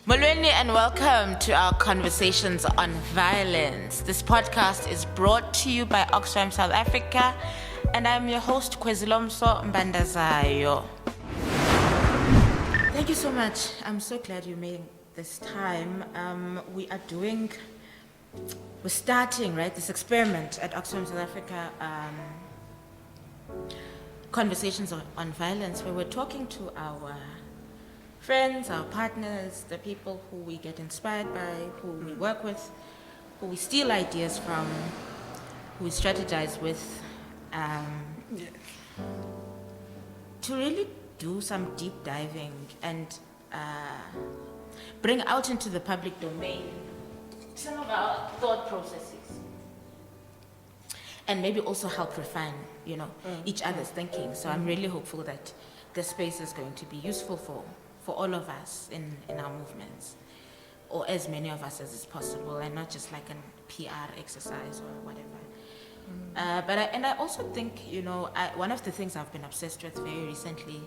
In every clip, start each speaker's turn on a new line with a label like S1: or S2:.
S1: Molweni and welcome to our Conversations on Violence. This podcast is brought to you by Oxfam South Africa, and I'm your host, Kwezilomso Mbandazayo. Thank you so much. I'm so glad you made this time. We're starting, right, this experiment at Oxfam South Africa, Conversations on Violence, where we're talking to our friends, our partners, the people who we get inspired by, who we work with, who we steal ideas from, who we strategize with, to really do some deep diving and bring out into the public domain some of our thought processes. And maybe also help refine, each other's thinking. So I'm really hopeful that this space is going to be useful for all of us in our movements, or as many of us as is possible, and not just like a PR exercise or whatever. But I also think, one of the things I've been obsessed with very recently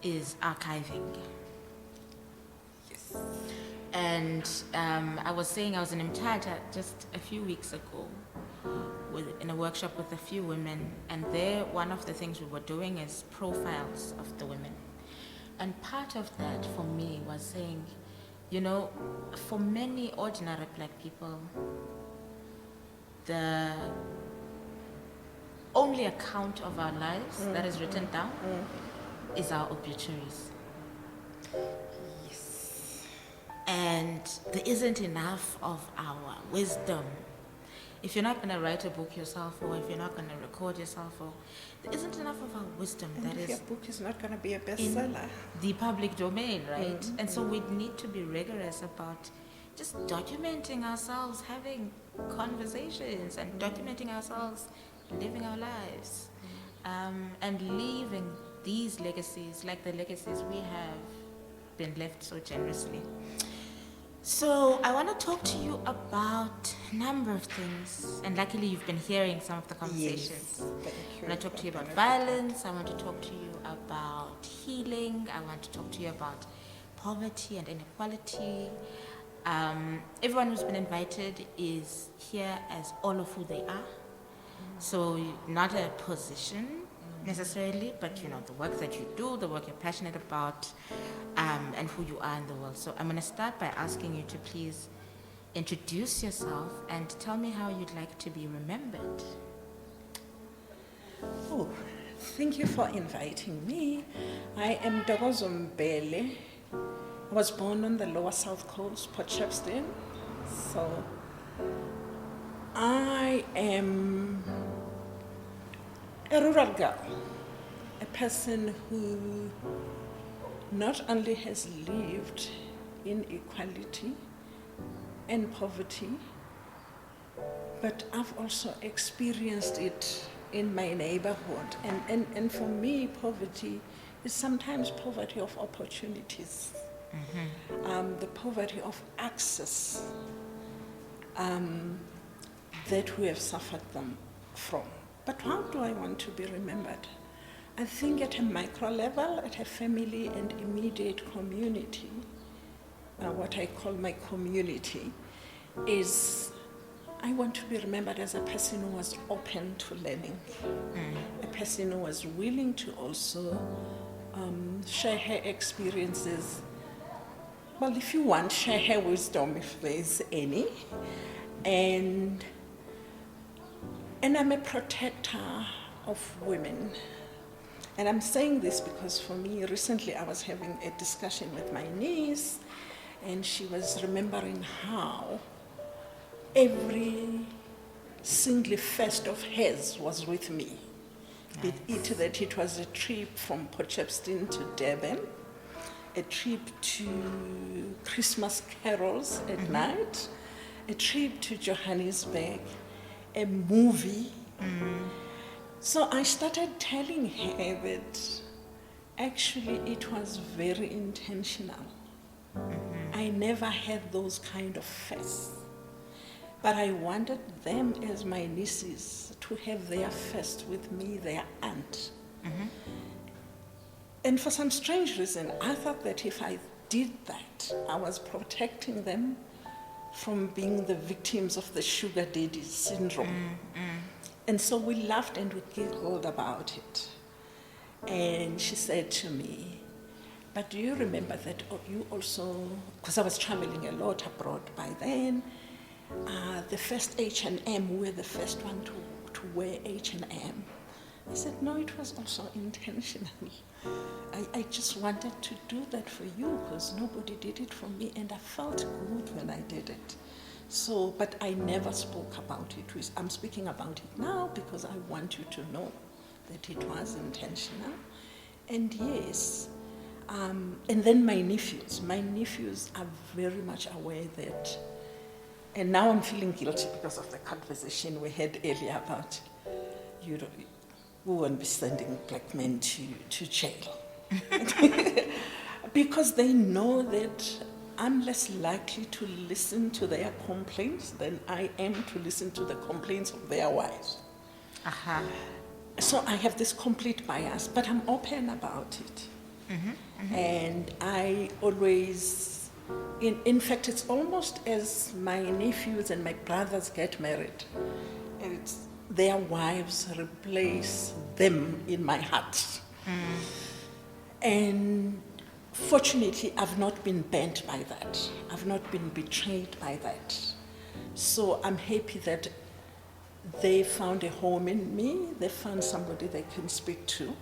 S1: is archiving. Yes. And I was saying I was in Mthatha just a few weeks ago in a workshop with a few women, and there one of the things we were doing is profiles of the women. And part of that for me was saying, for many ordinary Black people, the only account of our lives that is written down is our obituaries. Yes. And there isn't enough of our wisdom. If you're not going to write a book yourself, or if you're not going to record yourself, or there isn't enough of our wisdom
S2: and
S1: that
S2: if
S1: is
S2: your book is not going to be a bestseller
S1: in the public domain, right? And so we need to be rigorous about just documenting ourselves, having conversations, and documenting ourselves living our lives, and leaving these legacies like the legacies we have been left so generously. So I want to talk to you about a number of things, and luckily you've been hearing some of the conversations.
S2: Yes.
S1: I want to talk to you about violence, I want to talk to you about healing, I want to talk to you about poverty and inequality. Everyone who's been invited is here as all of who they are. So not a position necessarily, but the work that you do, the work you're passionate about, and who you are in the world. So I'm going to start by asking you to please introduce yourself and tell me how you'd like to be remembered.
S2: Oh, thank you for inviting me. I am Dogozo Mbele. I was born on the lower South Coast, Port Shepstone. So I am a rural girl, a person who not only has lived in equality and poverty, but I've also experienced it in my neighborhood. And for me, poverty is sometimes poverty of opportunities, the poverty of access that we have suffered them from. But how do I want to be remembered? I think at a micro level, at a family and immediate community, what I call my community, is I want to be remembered as a person who was open to learning, a person who was willing to also share her experiences. Well, if you want, share her wisdom if there is any. And I'm a protector of women. And I'm saying this because for me, recently I was having a discussion with my niece, and she was remembering how every single first of hers was with me. Nice. Be it that it was a trip from Port Shepstone to Durban, a trip to Christmas carols at night, a trip to Johannesburg, a movie. So I started telling her that actually it was very intentional. I never had those kind of firsts. But I wanted them as my nieces to have their first with me, their aunt. And for some strange reason, I thought that if I did that, I was protecting them from being the victims of the sugar daddy syndrome. And so we laughed and we giggled about it. And she said to me, but do you remember that you also, because I was traveling a lot abroad by then, the first H&M, we were the first one to wear H&M. I said, no, it was also intentional. I just wanted to do that for you because nobody did it for me, and I felt good when I did it. So, but I never spoke about it. I'm speaking about it now because I want you to know that it was intentional. And yes, and then my nephews are very much aware that, and now I'm feeling guilty because of the conversation we had earlier about, you know, we won't be sending black men to jail. Because they know that I'm less likely to listen to their complaints than I am to listen to the complaints of their wives. So I have this complete bias, but I'm open about it. And I always, in fact, it's almost as my nephews and my brothers get married, it's their wives replace them in my heart. And fortunately, I've not been bent by that. I've not been betrayed by that. So I'm happy that they found a home in me. They found somebody they can speak to.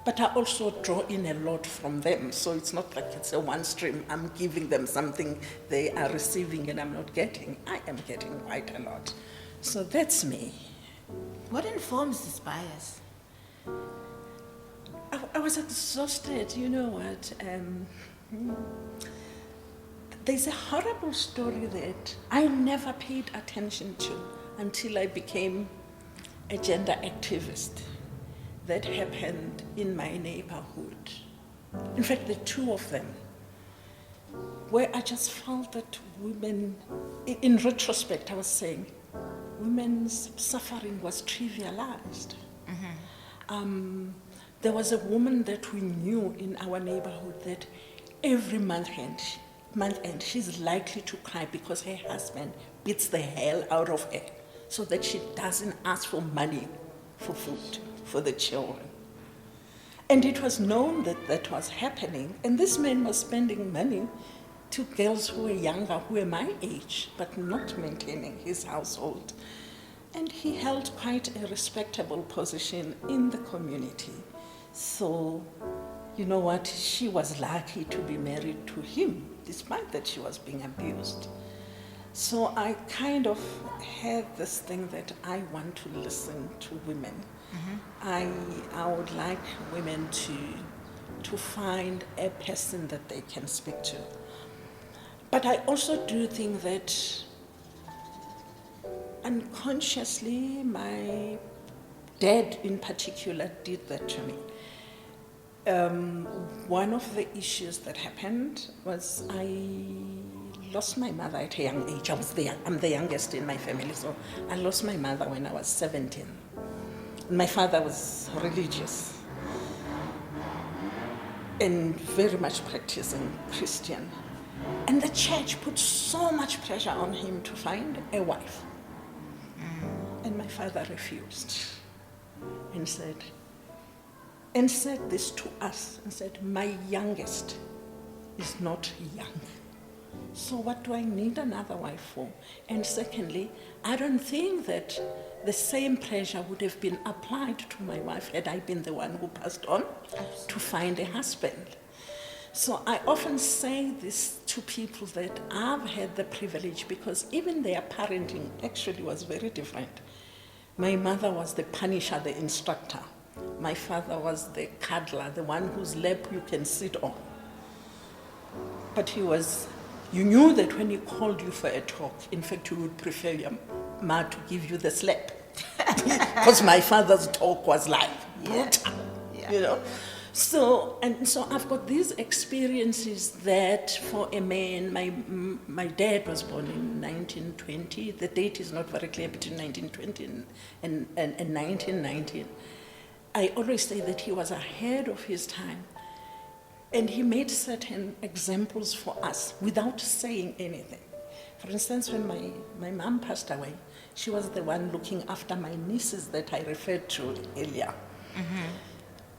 S2: But I also draw in a lot from them. So it's not like it's a one stream. I'm giving them something they are receiving and I'm not getting. I am getting quite a lot. So that's me.
S1: What informs this bias?
S2: I was exhausted, you know what? There's a horrible story that I never paid attention to until I became a gender activist. That happened in my neighborhood. In fact, the two of them, where I just felt that women, in retrospect, I was saying, women's suffering was trivialized. There was a woman that we knew in our neighborhood that every month end she's likely to cry because her husband beats the hell out of her so that she doesn't ask for money for food for the children. And it was known that that was happening, and this man was spending money to girls who were younger, who were my age, but not maintaining his household. And he held quite a respectable position in the community. So, you know what, she was lucky to be married to him, despite that she was being abused. So I kind of had this thing that I want to listen to women. I would like women to find a person that they can speak to. But I also do think that unconsciously, my dad in particular did that to me. One of the issues that happened was I lost my mother at a young age. I'm the youngest in my family, so I lost my mother when I was 17. My father was religious and very much practicing Christian. And the church put so much pressure on him to find a wife. And my father refused and said this to us, and said, my youngest is not young. So what do I need another wife for? And secondly, I don't think that the same pressure would have been applied to my wife had I been the one who passed on to find a husband. So I often say this to people that I've had the privilege, because even their parenting actually was very different. My mother was the punisher, the instructor. My father was the cuddler, the one whose lap you can sit on. But you knew that when he called you for a talk, in fact, you would prefer your ma to give you the slap. Because my father's talk was like brutal, you know. So I've got these experiences that for a man, my dad was born in 1920. The date is not very clear, between 1920 and 1919. I always say that he was ahead of his time. And he made certain examples for us without saying anything. For instance, when my mom passed away, she was the one looking after my nieces that I referred to earlier.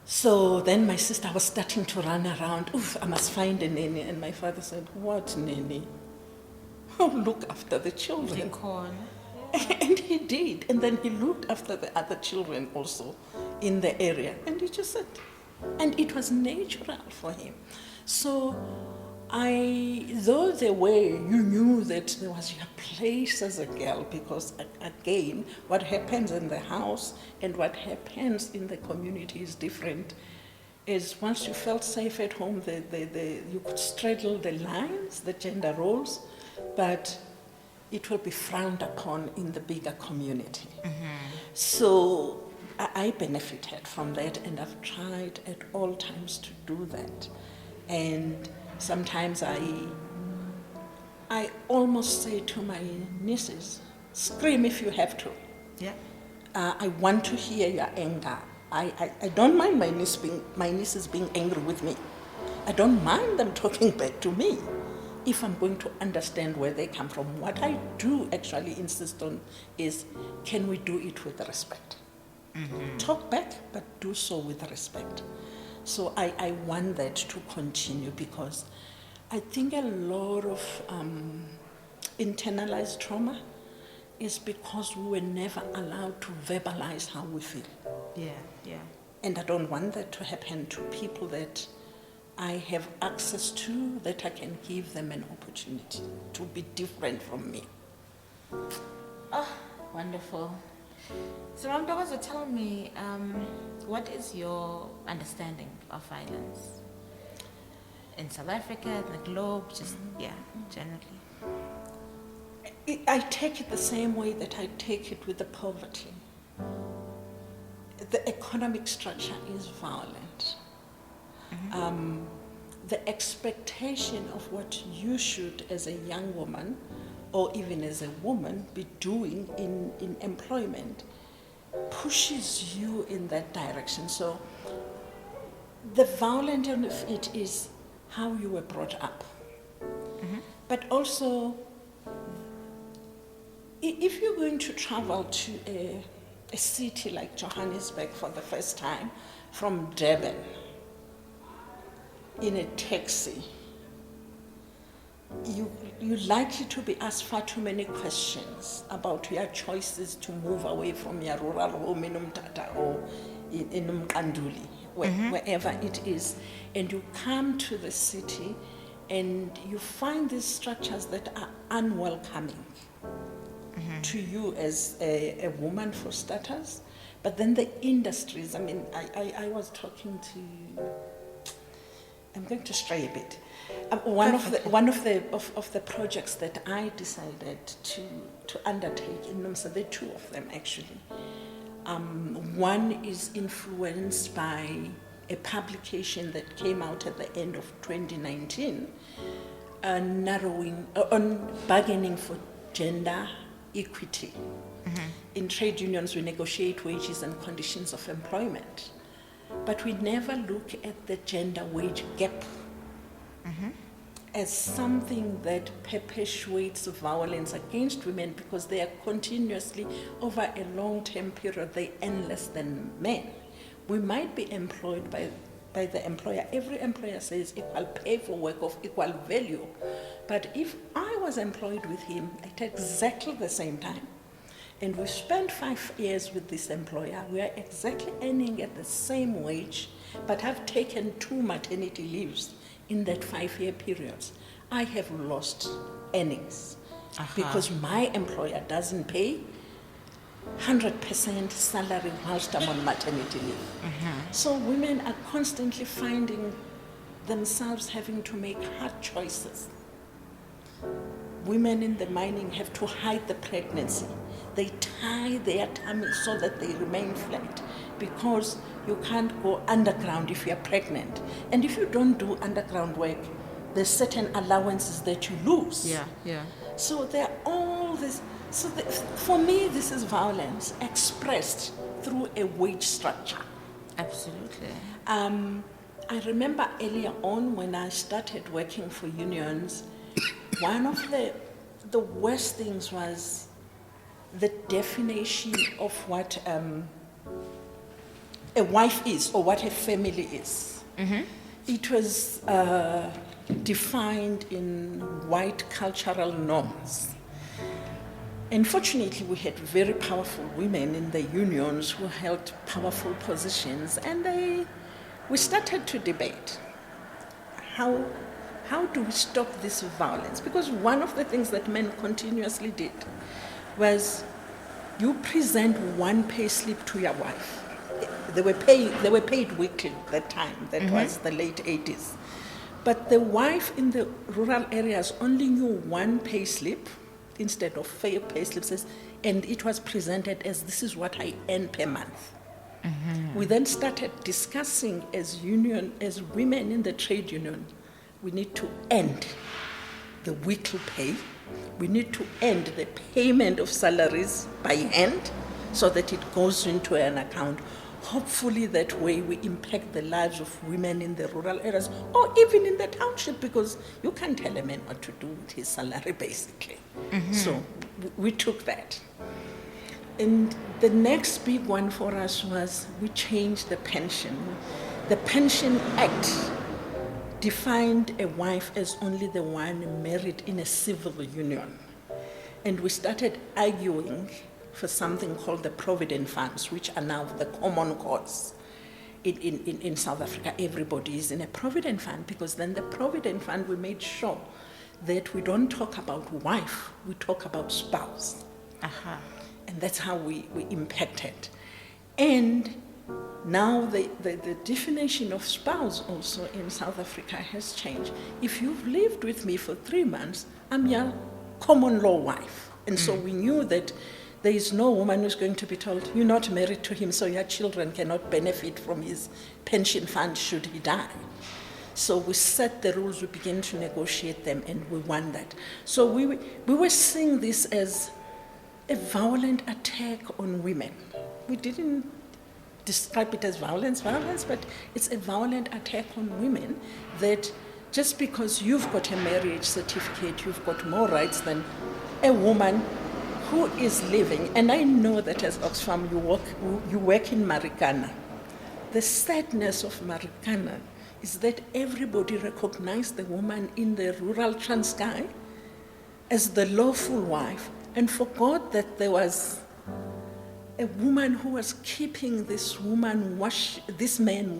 S2: So then my sister was starting to run around, oof, I must find a nanny. And my father said, what nanny? Oh, look after the children. And he did. And then he looked after the other children also in the area. And he just said, and it was natural for him. So though the way you knew that there was your place as a girl, because again, what happens in the house and what happens in the community is different. Is once you felt safe at home, you could straddle the lines, the gender roles, but it will be frowned upon in the bigger community. So I benefited from that, and I've tried at all times to do that. And sometimes I almost say to my nieces, scream if you have to.
S1: Yeah.
S2: I want to hear your anger. I don't mind my nieces being angry with me. I don't mind them talking back to me if I'm going to understand where they come from. What I do actually insist on is, can we do it with respect? Talk back, but do so with respect. So I want that to continue, because I think a lot of internalized trauma is because we were never allowed to verbalize how we feel.
S1: Yeah.
S2: And I don't want that to happen to people that I have access to, that I can give them an opportunity to be different from me.
S1: Oh, wonderful. So, Ma'am Ntokozo, tell me, what is your understanding of violence in South Africa, the globe, just, generally?
S2: I take it the same way that I take it with the poverty. The economic structure is violent. The expectation of what you should, as a young woman, or even as a woman, be doing in employment pushes you in that direction. So the violence of it is how you were brought up. But also, if you're going to travel to a city like Johannesburg for the first time from Durban in a taxi, you're likely to be asked far too many questions about your choices to move away from your rural home in Umtata or in Umkanduli, wherever it is. And you come to the city and you find these structures that are unwelcoming to you as a woman, for starters. But then the industries, I mean, I was talking to, I'm going to stray a bit. One of the projects that I decided to undertake in NUMSA, there are two of them actually. One is influenced by a publication that came out at the end of 2019, on bargaining for gender equity. In trade unions, we negotiate wages and conditions of employment, but we never look at the gender wage gap as something that perpetuates violence against women, because they are continuously, over a long-term period, they earn less than men. We might be employed by the employer. Every employer says equal pay for work of equal value. But if I was employed with him at exactly the same time, and we spent 5 years with this employer, we are exactly earning at the same wage, but have taken 2 maternity leaves in that 5-year period, I have lost earnings because my employer doesn't pay 100% salary whilst I'm on maternity leave. So women are constantly finding themselves having to make hard choices. Women in the mining have to hide the pregnancy. They tie their tummies so that they remain flat, because you can't go underground if you're pregnant. And if you don't do underground work, there's certain allowances that you lose.
S1: Yeah.
S2: So there are all this. So for me, this is violence expressed through a wage structure.
S1: Absolutely.
S2: I remember earlier on when I started working for unions, one of the worst things was the definition of what a wife is or what a family is. It was defined in white cultural norms. Unfortunately, we had very powerful women in the unions who held powerful positions, and we started to debate how do we stop this violence? Because one of the things that men continuously did was you present one pay slip to your wife. They were paid weekly at that time. That was the late 80s. But the wife in the rural areas only knew one pay slip instead of fair pay slips, and it was presented as, this is what I earn per month. We then started discussing as women in the trade union, we need to end the weekly pay. We need to end the payment of salaries by hand so that it goes into an account. Hopefully that way we impact the lives of women in the rural areas or even in the township, because you can't tell a man what to do with his salary basically. So we took that. And the next big one for us was we changed the pension. The Pension Act defined a wife as only the one married in a civil union. And we started arguing for something called the Provident Funds, which are now the common cause. In South Africa, everybody is in a Provident Fund, because then the Provident Fund, we made sure that we don't talk about wife, we talk about spouse. And that's how we impacted. And now the definition of spouse also in South Africa has changed. If you've lived with me for 3 months, I'm your common law wife. And so we knew that there is no woman who's going to be told, you're not married to him, so your children cannot benefit from his pension fund should he die. So we set the rules, we began to negotiate them, and we won that. So we were seeing this as a violent attack on women. We didn't describe it as violence, but it's a violent attack on women, that just because you've got a marriage certificate, you've got more rights than a woman who is living. And I know that as Oxfam you work in Marikana. The sadness of Marikana is that everybody recognized the woman in the rural Transkei as the lawful wife and forgot that there was a woman who was keeping this man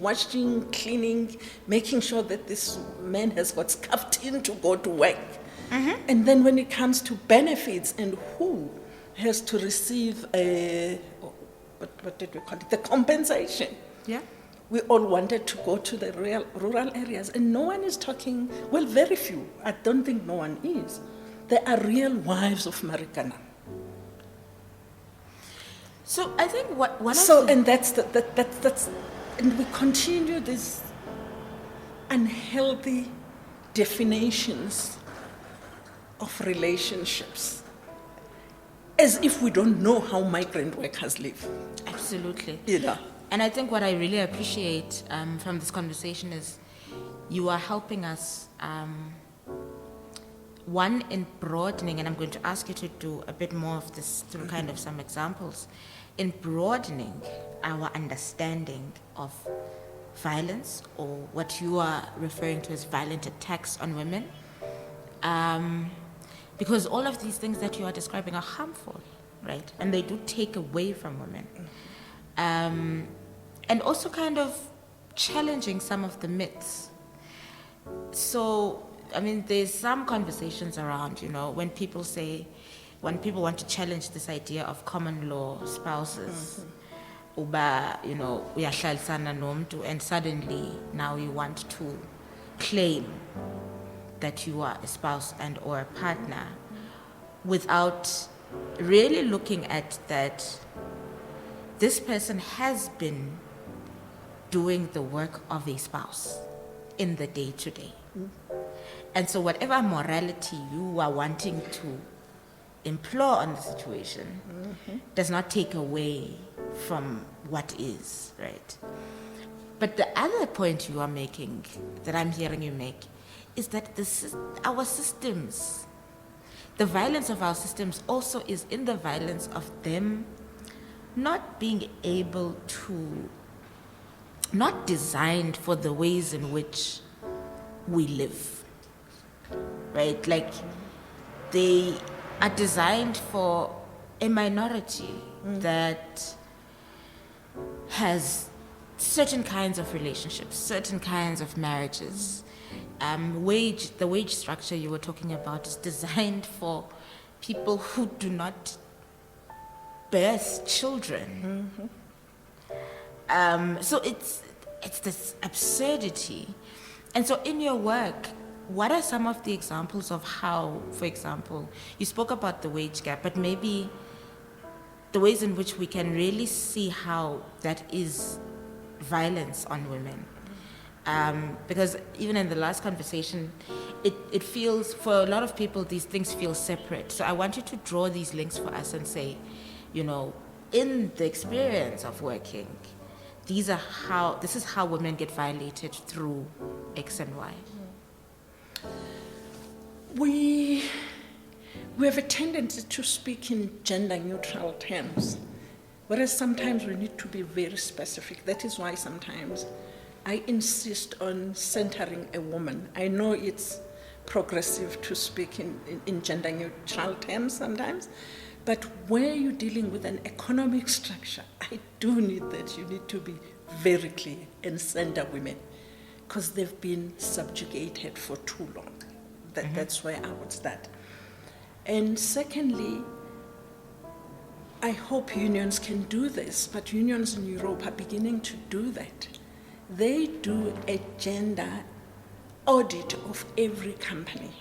S2: washing, cleaning, making sure that this man has got scuffed in to go to work. And then when it comes to benefits and who has to receive what did we call it? The compensation. Yeah. We all wanted to go to the rural areas, and no one is talking, well, very few. I don't think no one is. There are real wives of Marikana.
S1: So I think
S2: and we continue these unhealthy definitions of relationships as if we don't know how migrant workers live.
S1: Absolutely.
S2: Yeah.
S1: And I think what I really appreciate from this conversation is you are helping us, one, in broadening, and I'm going to ask you to do a bit more of this through kind of some examples, in broadening our understanding of violence, or what you are referring to as violent attacks on women. Because all of these things that you are describing are harmful, right? And they do take away from women. And also kind of challenging some of the myths. So, I mean, there's some conversations around, when people want to challenge this idea of common law spouses, uba, uyahlalisana nomntu, and suddenly now you want to claim that you are a spouse and or a partner, without really looking at that this person has been doing the work of a spouse in the day-to-day. And so whatever morality you are wanting to implore on the situation does not take away from what is, right? But the other point you are making, that I'm hearing you make, is that our systems, the violence of our systems also is in the violence of them not being able to, not designed for the ways in which we live, right? Like, they are designed for a minority that has certain kinds of relationships, certain kinds of marriages. The wage structure you were talking about is designed for people who do not birth children. So it's this absurdity. And so in your work, what are some of the examples of how, for example, you spoke about the wage gap, but maybe the ways in which we can really see how that is violence on women? Because even in the last conversation, it feels, for a lot of people, these things feel separate. So I want you to draw these links for us and say, you know, in the experience of working, this is how women get violated through X and Y.
S2: We have a tendency to speak in gender-neutral terms, whereas sometimes we need to be very specific. That is why sometimes I insist on centering a woman. I know it's progressive to speak in gender-neutral terms sometimes, but where you're dealing with an economic structure, I do need that you need to be very clear and center women, because they've been subjugated for too long. That's where I would start. And secondly, I hope unions can do this, but unions in Europe are beginning to do that. They do a gender audit of every company.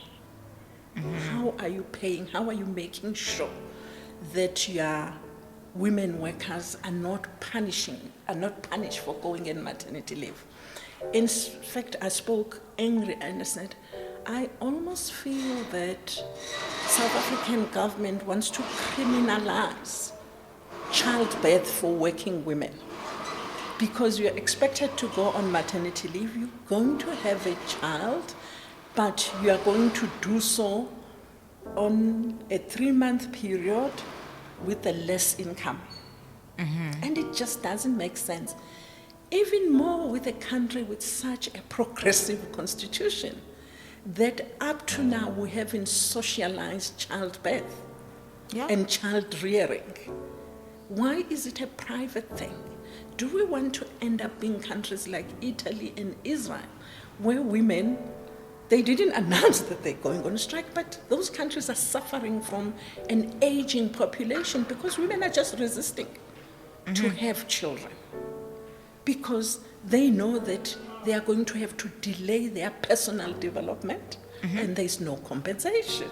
S2: How are you paying? How are you making sure that your women workers are not punished for going on maternity leave? In fact, I spoke angry and I said, I almost feel that South African government wants to criminalize childbirth for working women. Because you're expected to go on maternity leave, you're going to have a child, but you are going to do so on a 3-month period with a less income. And it just doesn't make sense. Even more with a country with such a progressive constitution, that up to now we haven't socialized childbirth and child rearing. Why is it a private thing? Do we want to end up being countries like Italy and Israel, where women, they didn't announce that they're going on strike, but those countries are suffering from an aging population because women are just resisting to have children, because they know that they are going to have to delay their personal development and there's no compensation.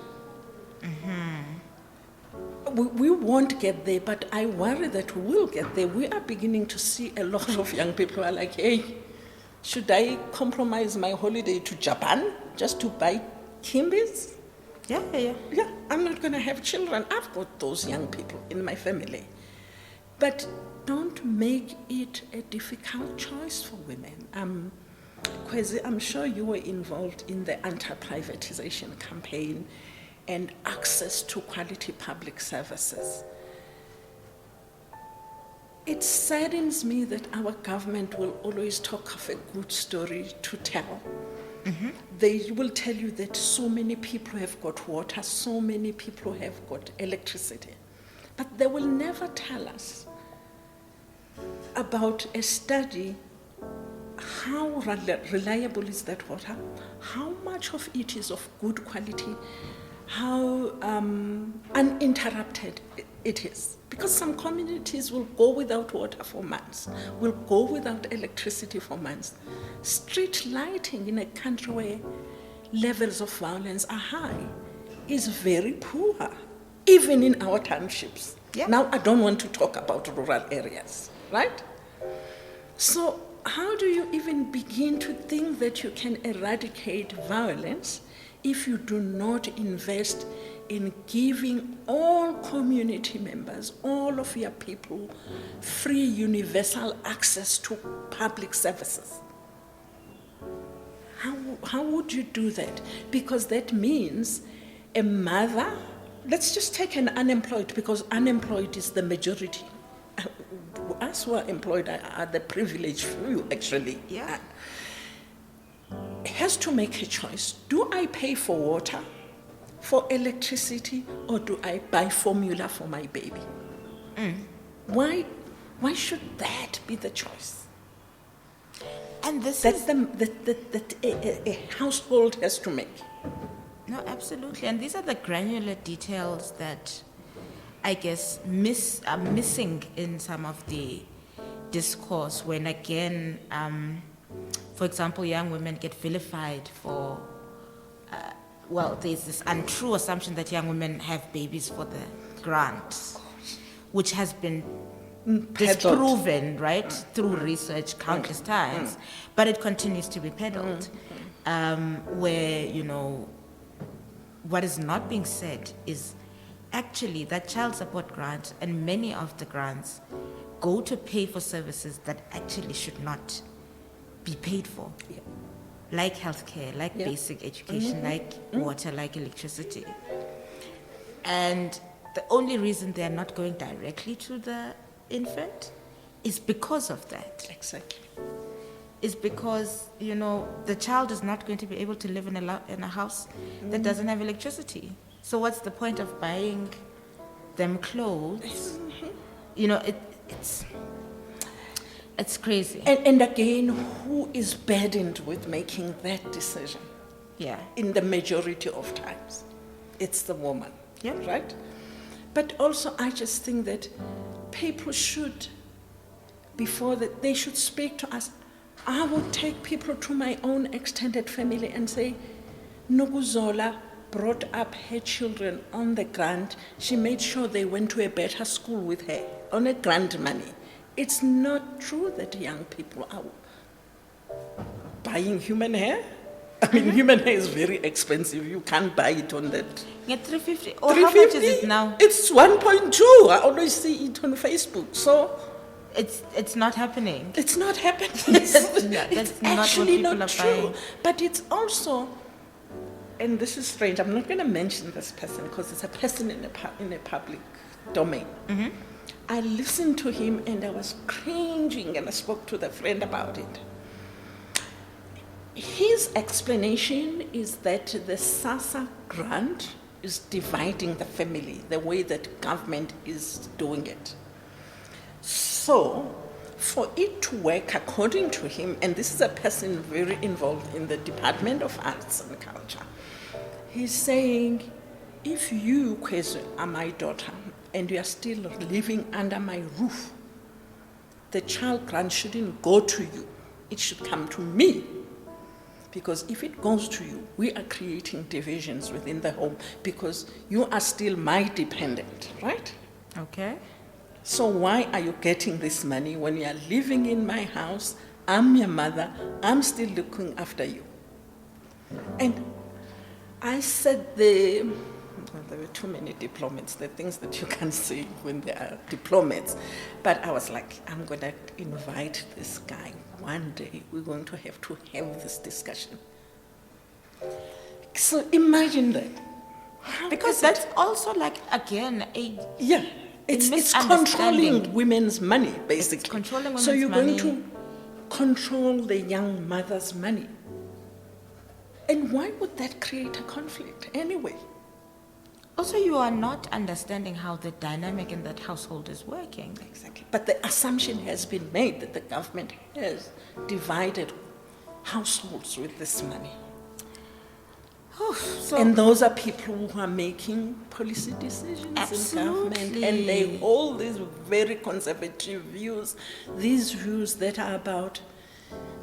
S2: We won't get there, but I worry that we will get there. We are beginning to see a lot of young people who are like, hey, should I compromise my holiday to Japan just to buy Kimbies? Yeah, I'm not going to have children. I've got those young people in my family. But don't make it a difficult choice for women. Kwezi, I'm sure you were involved in the anti-privatization campaign and access to quality public services. It saddens me that our government will always talk of a good story to tell. They will tell you that so many people have got water, so many people have got electricity, but they will never tell us about a study. How reliable is that water? How much of it is of good quality? How uninterrupted it is? Because some communities will go without water for months, will go without electricity for months. Street lighting in a country where levels of violence are high is very poor, even in our townships. Now, I don't want to talk about rural areas, right? So how do you even begin to think that you can eradicate violence if you do not invest in giving all community members, all of your people, free universal access to public services. How would you do that? Because that means a mother, let's just take an unemployed, because unemployed is the majority. Us who are employed are the privileged few, actually.
S1: Yeah.
S2: Has to make a choice. Do I pay for water, for electricity, or do I buy formula for my baby? Why should that be the choice?
S1: And this
S2: That
S1: is...
S2: that a household has to make.
S1: No, absolutely. And these are the granular details that I guess are missing in some of the discourse when, again, for example, young women get vilified for, there's this untrue assumption that young women have babies for the grant, which has been disproven, right, through research countless times, but it continues to be peddled, where, what is not being said is actually that child support grant and many of the grants go to pay for services that actually should not be paid for, like healthcare, like basic education, like water, like electricity. And the only reason they are not going directly to the infant is because of that.
S2: Exactly.
S1: Is because, the child is not going to be able to live in a house that doesn't have electricity. So what's the point of buying them clothes? It's crazy.
S2: And again, who is burdened with making that decision?
S1: Yeah.
S2: In the majority of times, it's the woman.
S1: Yeah.
S2: Right? But also, I just think that people should, they should speak to us. I will take people to my own extended family and say, Noguzola brought up her children on the grant. She made sure they went to a better school with her on a grant money. It's not true that young people are buying human hair. I mean, human hair is very expensive. You can't buy it on that.
S1: Get 350. Or how much is it now?
S2: It's 1.2. I always see it on Facebook. So
S1: it's not happening.
S2: it's not happening.
S1: That's not
S2: actually
S1: what people
S2: not
S1: are
S2: true.
S1: buying.
S2: But it's also, and this is strange, I'm not going to mention this person because it's a person in a public domain. I listened to him and I was cringing, and I spoke to the friend about it. His explanation is that the SASSA grant is dividing the family the way that government is doing it. So, for it to work according to him, and this is a person very involved in the Department of Arts and Culture, he's saying, if you, Kwezu, are my daughter and you are still living under my roof, the child grant shouldn't go to you. It should come to me. Because if it goes to you, we are creating divisions within the home because you are still my dependent, right?
S1: Okay.
S2: So why are you getting this money when you are living in my house? I'm your mother. I'm still looking after you. And I said there were too many diplomats, the things that you can say when there are diplomats. But I was like, I'm going to invite this guy. One day we're going to have this discussion. So imagine that.
S1: Because that's also again,
S2: it's controlling women's money, basically.
S1: It's controlling women's
S2: so you're
S1: money.
S2: going to control the young mother's money. And why would that create a conflict anyway?
S1: Also, you are not understanding how the dynamic in that household is working.
S2: Exactly. But the assumption has been made that the government has divided households with this money. And those are people who are making policy decisions in government, and they hold these very conservative views, these views that are about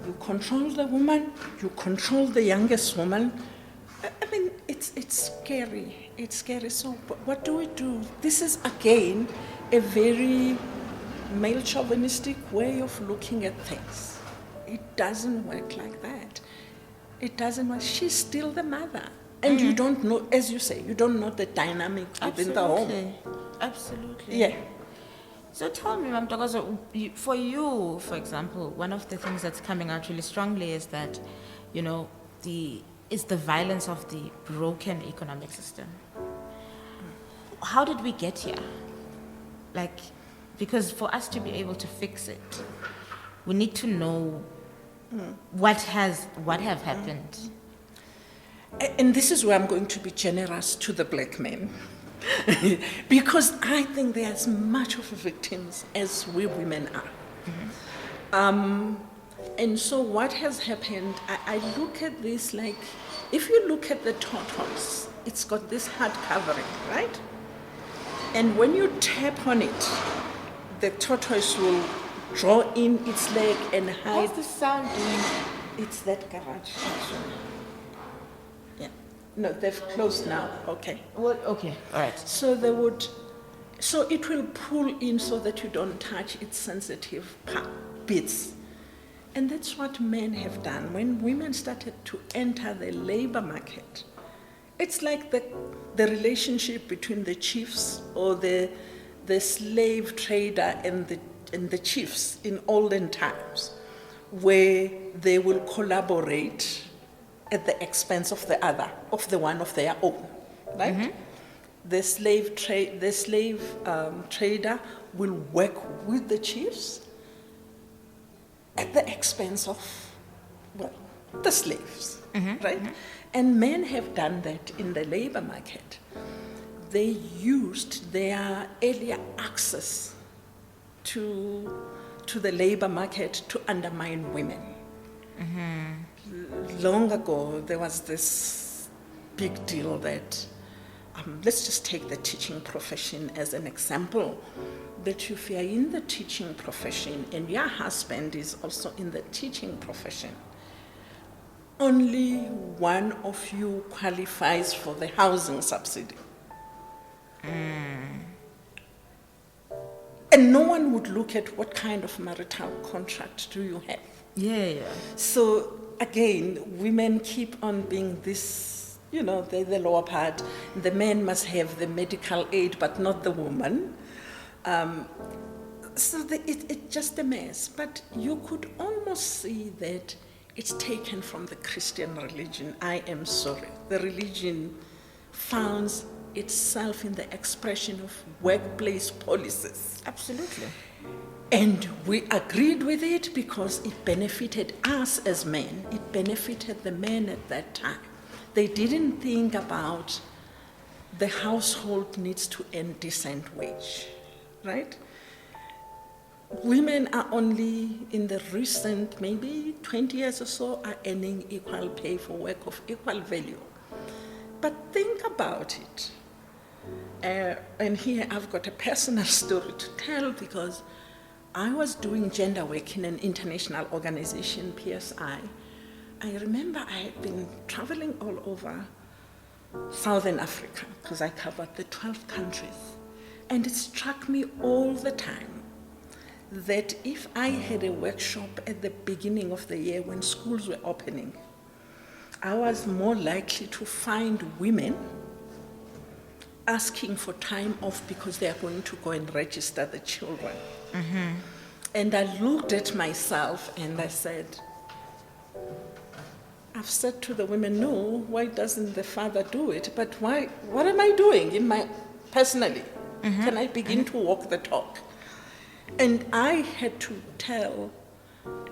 S2: you control the woman, you control the youngest woman. I mean, it's scary. It's scary. So what do we do? This is, again, a very male chauvinistic way of looking at things. It doesn't work like that. It doesn't work. She's still the mother. And you don't know, as you say, you don't know the dynamic within the home.
S1: Absolutely.
S2: Yeah.
S1: So tell me, Ma'am Tokozo, for you, for example, one of the things that's coming out really strongly is that, the violence of the broken economic system. How did we get here? Because for us to be able to fix it, we need to know what have happened.
S2: And this is where I'm going to be generous to the black men. Because I think they're as much of victims as we women are. And so what has happened, I look at this like, if you look at the tortoise, it's got this hard covering, right? And when you tap on it, the tortoise will draw in its leg and hide.
S1: How's the sound doing?
S2: It's that garage, actually. Yeah. No, they've closed now. Okay.
S1: Well, okay. All right.
S2: So it will pull in so that you don't touch its sensitive bits. And that's what men have done. When women started to enter the labor market, it's like the relationship between the chiefs or the slave trader and the chiefs in olden times, where they will collaborate at the expense of the other, of the one of their own, right? Mm-hmm. The slave trader will work with the chiefs at the expense of, the slaves, right? Mm-hmm. And men have done that in the labor market. They used their earlier access to the labor market to undermine women. Mm-hmm. Long ago, there was this big deal that, let's just take the teaching profession as an example, that if you are in the teaching profession and your husband is also in the teaching profession, only one of you qualifies for the housing subsidy. And no one would look at what kind of marital contract do you have.
S1: Yeah.
S2: So again, women keep on being this, they're the lower part. The men must have the medical aid, but not the woman. So it's just a mess. But you could almost see that it's taken from the Christian religion. I am sorry. The religion founds itself in the expression of workplace policies.
S1: Absolutely.
S2: And we agreed with it because it benefited us as men. It benefited the men at that time. They didn't think about the household needs to earn decent wage, right? Women are only in the recent, maybe 20 years or so, are earning equal pay for work of equal value. But think about it. And here I've got a personal story to tell, because I was doing gender work in an international organization, PSI. I remember I had been traveling all over Southern Africa because I covered the 12 countries. And it struck me all the time that if I had a workshop at the beginning of the year when schools were opening, I was more likely to find women asking for time off because they are going to go and register the children. Mm-hmm. And I looked at myself and I said, I've said to the women, no, why doesn't the father do it? But why? What am I doing personally? Mm-hmm. Can I begin to walk the talk? And I had to tell,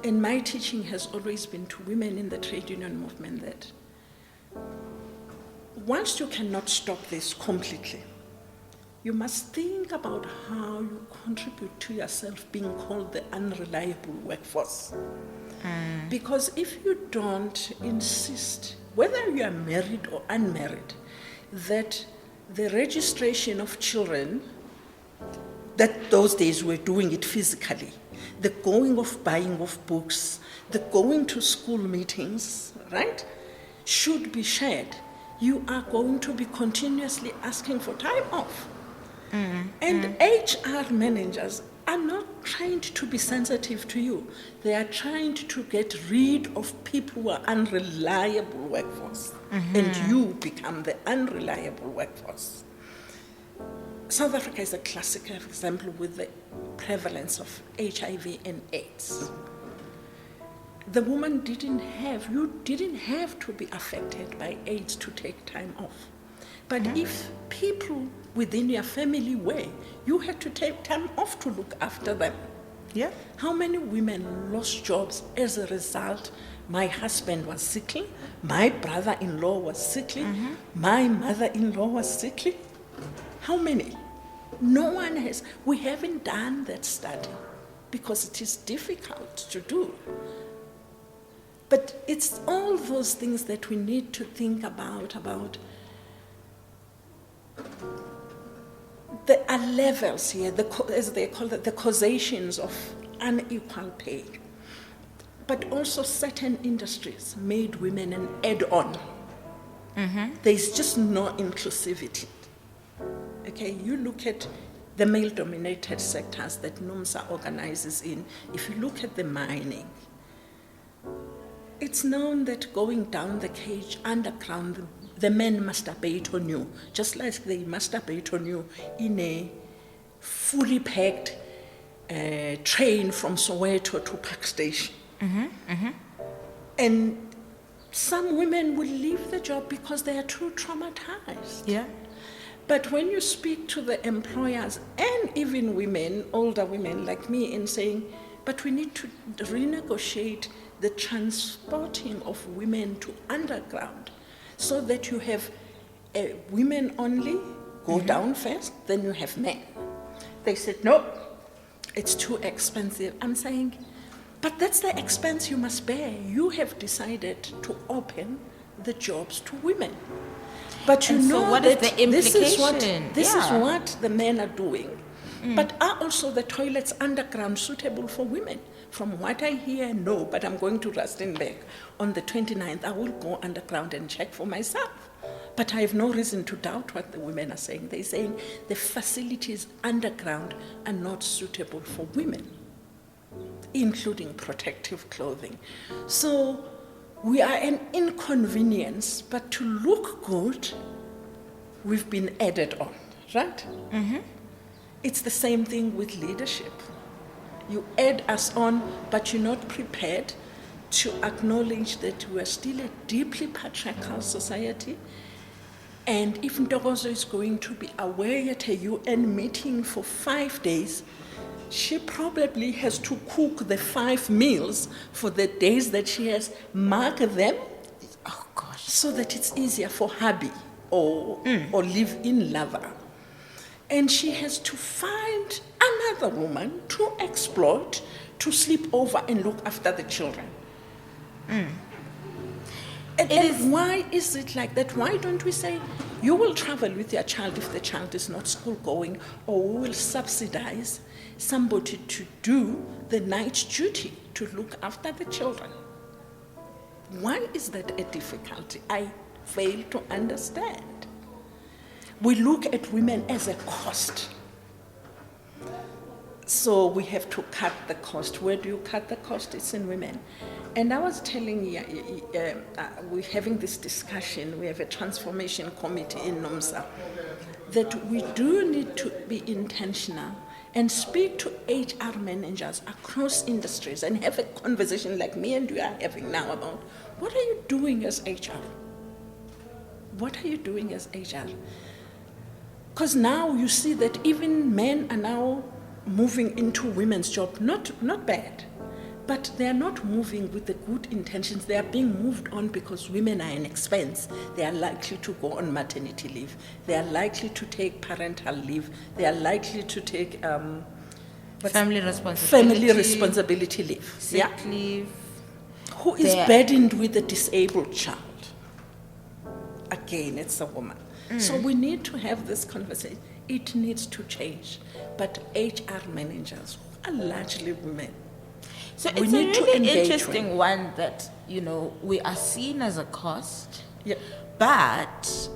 S2: and my teaching has always been to women in the trade union movement, that once you cannot stop this completely, you must think about how you contribute to yourself being called the unreliable workforce. Because if you don't insist, whether you are married or unmarried, that the registration of children, that those days we're doing it physically, the going of buying of books, the going to school meetings, right, should be shared. You are going to be continuously asking for time off. And HR managers are not trying to be sensitive to you. They are trying to get rid of people who are unreliable workforce, and you become the unreliable workforce. South Africa is a classic example with the prevalence of HIV and AIDS. The woman you didn't have to be affected by AIDS to take time off. But if people within your family were, you had to take time off to look after them.
S1: Yeah.
S2: How many women lost jobs as a result? My husband was sickly, my brother-in-law was sickly, my mother-in-law was sickly. How many? No one has. We haven't done that study because it is difficult to do. But it's all those things that we need to think about there are levels here, as they call it, the causations of unequal pay. But also certain industries made women an add-on. There's just no inclusivity. Okay, you look at the male-dominated sectors that NUMSA organizes in. If you look at the mining, it's known that going down the cage underground, the men masturbate on you, just like they masturbate on you in a fully packed train from Soweto to Park Station. And some women will leave the job because they are too traumatized.
S1: Yeah.
S2: But when you speak to the employers and even women, older women like me, in saying, but we need to renegotiate the transporting of women to underground so that you have women only go down first, then you have men. They said, no, it's too expensive. I'm saying, but that's the expense you must bear. You have decided to open the jobs to women. But you
S1: And
S2: know
S1: so what
S2: that
S1: is the implication?
S2: this is
S1: Yeah.
S2: what the men are doing. But are also the toilets underground suitable for women? From what I hear, no, but I'm going to Rustenburg on the 29th. I will go underground and check for myself. But I have no reason to doubt what the women are saying. They're saying the facilities underground are not suitable for women, including protective clothing. So we are an inconvenience, but to look good, we've been added on, right? It's the same thing with leadership. You add us on, but you're not prepared to acknowledge that we are still a deeply patriarchal society. And if Ntokozo is going to be away at a UN meeting for 5 days, she probably has to cook the 5 meals for the days that she has, mark them,
S1: Oh gosh.
S2: so that it's easier for hubby or live-in lover. And she has to find another woman to exploit, to sleep over and look after the children. And why is it like that? Why don't we say, you will travel with your child if the child is not school going, or we will subsidize somebody to do the night duty to look after the children? Why is that a difficulty? I fail to understand. We look at women as a cost. So we have to cut the cost. Where do you cut the cost? It's in women. And I was telling you, we're having this discussion, we have a transformation committee in NUMSA, that we do need to be intentional and speak to HR managers across industries and have a conversation like me and you are having now about, what are you doing as HR? What are you doing as HR? Because now you see that even men are now moving into women's job, not bad, but they are not moving with the good intentions. They are being moved on because women are an expense. They are likely to go on maternity leave. They are likely to take parental leave. They are likely to take
S1: Family responsibility
S2: leave.
S1: Sick leave.
S2: Who is burdened with a disabled child? Again, it's a woman. So we need to have this conversation. It needs to change. But HR managers are largely women.
S1: So
S2: We
S1: it's a
S2: need to
S1: really
S2: engage
S1: interesting one that, we are seen as a cost,
S2: Yeah.
S1: but,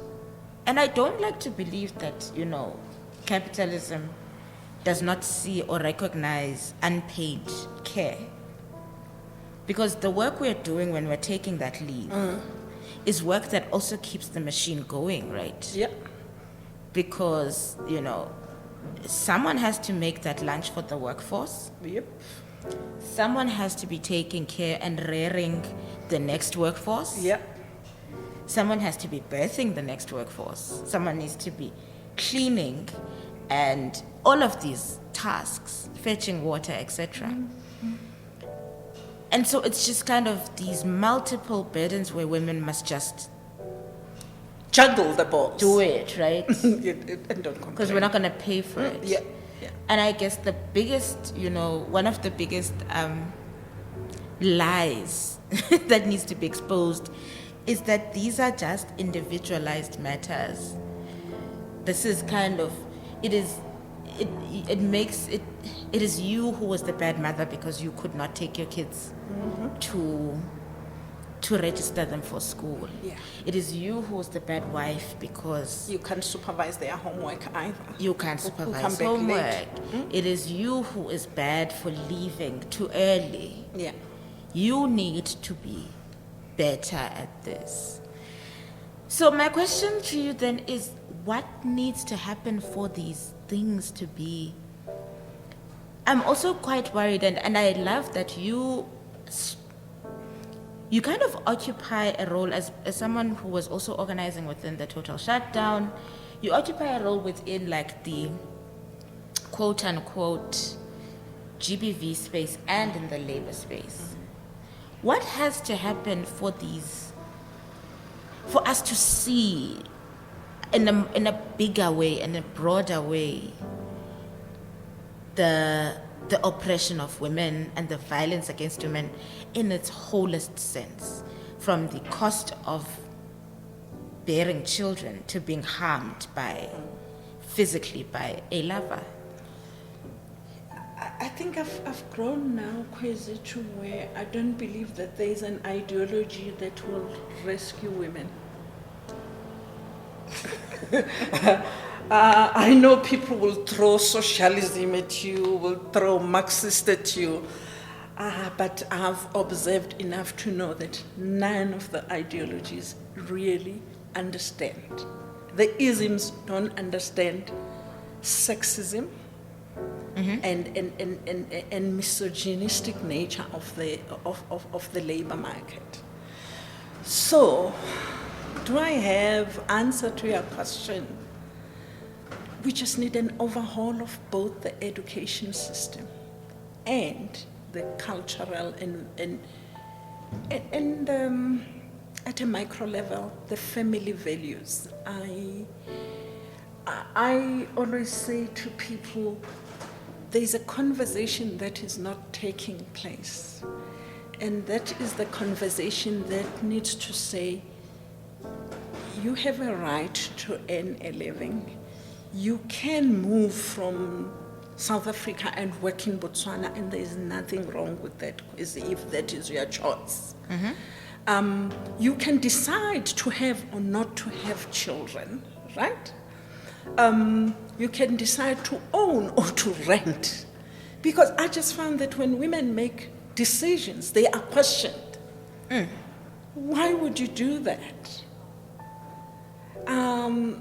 S1: and I don't like to believe that, capitalism does not see or recognize unpaid care. Because the work we're doing when we're taking that leave is work that also keeps the machine going, right?
S2: Yeah.
S1: Because, someone has to make that lunch for the workforce.
S2: Yep.
S1: Someone has to be taking care and rearing the next workforce.
S2: Yeah.
S1: Someone has to be birthing the next workforce. Someone needs to be cleaning and all of these tasks, fetching water, etc. And so it's just kind of these multiple burdens where women must just
S2: Juggle the balls.
S1: do it, right?
S2: And don't complain.
S1: Because we're not going to pay for it.
S2: Yeah. Yeah.
S1: And I guess the biggest, one of the biggest lies that needs to be exposed is that these are just individualized matters. This is kind of, it is you who was the bad mother because you could not take your kids to register them for school.
S2: Yeah.
S1: It is you who was the bad wife because
S2: You can't supervise their homework either.
S1: you can't
S2: Who come
S1: supervise
S2: back
S1: homework.
S2: late.
S1: It is you who is bad for leaving too early.
S2: Yeah.
S1: You need to be better at this. So my question to you then is, what needs to happen for these things to be? I'm also quite worried, and I love that you kind of occupy a role as someone who was also organizing within the total shutdown. You occupy a role within like the quote unquote GBV space and in the labor space. What has to happen for us to see in a bigger way, in a broader way, the oppression of women and the violence against women in its wholest sense, from the cost of bearing children to being harmed physically by a lover?
S2: I think I've grown now, Kwezi, to where I don't believe that there is an ideology that will rescue women. I know people will throw socialism at you, will throw Marxist at you, but I've observed enough to know that none of the ideologies really understand. The isms don't understand sexism and misogynistic nature of the labor market. So, do I have answer to your question? We just need an overhaul of both the education system and the cultural and at a micro level, the family values. I always say to people, there's a conversation that is not taking place. And that is the conversation that needs to say, you have a right to earn a living. You can move from South Africa and work in Botswana, and there is nothing wrong with that, if that is your choice. You can decide to have or not to have children, right? You can decide to own or to rent. Because I just found that when women make decisions, they are questioned. Why would you do that?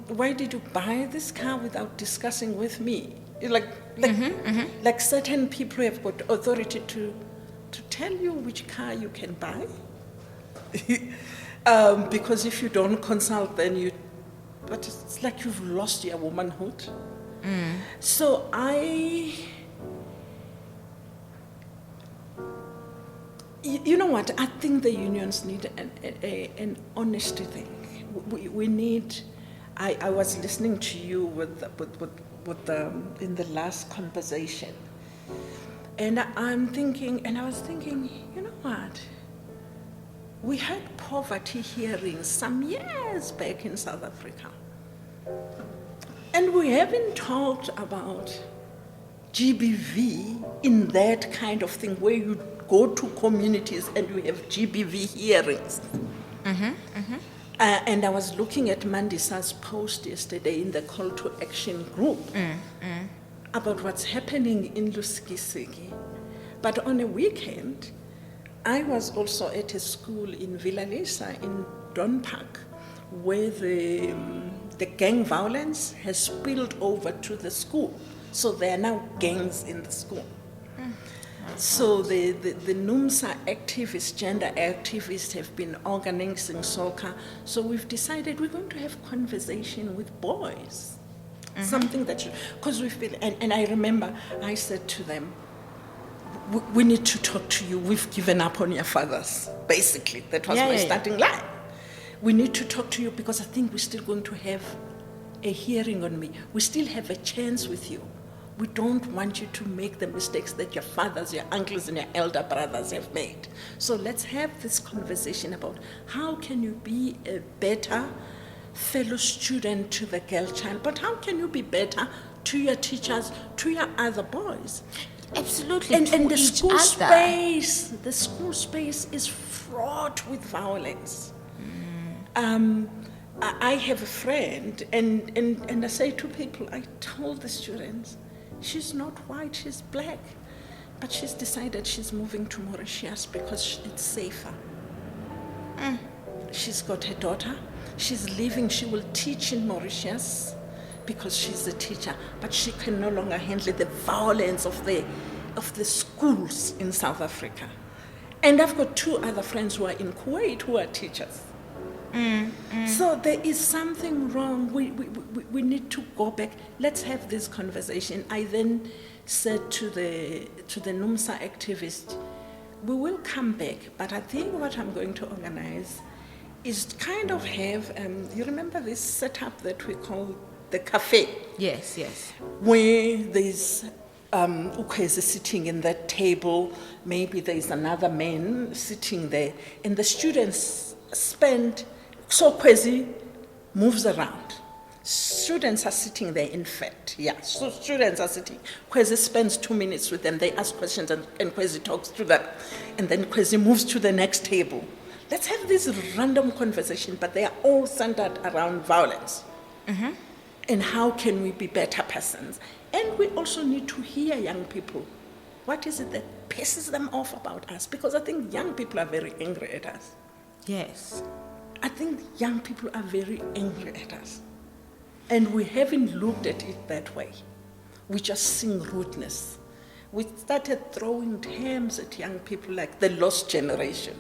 S2: Why did you buy this car without discussing with me? Like certain people have got authority to tell you which car you can buy. Because if you don't consult, then but it's like you've lost your womanhood. So you know what? I think the unions need an honesty thing. We need. I was listening to you with in the last conversation, and I was thinking, you know what? We had poverty hearings some years back in South Africa, and we haven't talked about GBV in that kind of thing where you go to communities and you have GBV hearings. And I was looking at Mandisa's post yesterday in the call to action group. about what's happening in Lusikisiki. But on a weekend, I was also at a school in Villa Lisa in Don Park, where the gang violence has spilled over to the school. So there are now gangs in the school. So the NUMSA activists, gender activists, have been organizing soccer. So we've decided we're going to have conversation with boys. Something that, because we've been, and I remember I said to them, we need to talk to you. We've given up on your fathers, basically. That was my starting line. We need to talk to you because I think we're still going to have a hearing on me. We still have a chance with you. We don't want you to make the mistakes that your fathers, your uncles, and your elder brothers have made. So let's have this conversation about how can you be a better fellow student to the girl child, but how can you be better to your teachers, to your other boys?
S1: Absolutely.
S2: And the school space is fraught with violence. I have a friend, and I say to people, I told the students, she's not white, she's black, but she's decided she's moving to Mauritius because it's safer. She's got her daughter, she's leaving, she will teach in Mauritius because she's a teacher, but she can no longer handle the violence of the schools in South Africa. And I've got two other friends who are in Kuwait who are teachers. So there is something wrong. We need to go back. Let's have this conversation. I then said to the NUMSA activist, we will come back, but I think what I'm going to organize is kind of have, you remember this setup that we call the cafe?
S1: Yes, yes.
S2: Where there's Ukwezi sitting in that table, maybe there's another man sitting there, and the students spend, so Kwezi moves around. Students are sitting there, in fact, so students are sitting. Kwezi spends 2 minutes with them, they ask questions, and Kwezi talks to them. And then Kwezi moves to the next table. Let's have this random conversation, but they are all centered around violence. And how can we be better persons? And we also need to hear young people. What is it that pisses them off about us? Because I think young people are very angry at us.
S1: Yes.
S2: I think young people are very angry at us. And we haven't looked at it that way. We just sing rudeness. We started throwing terms at young people like the lost generation.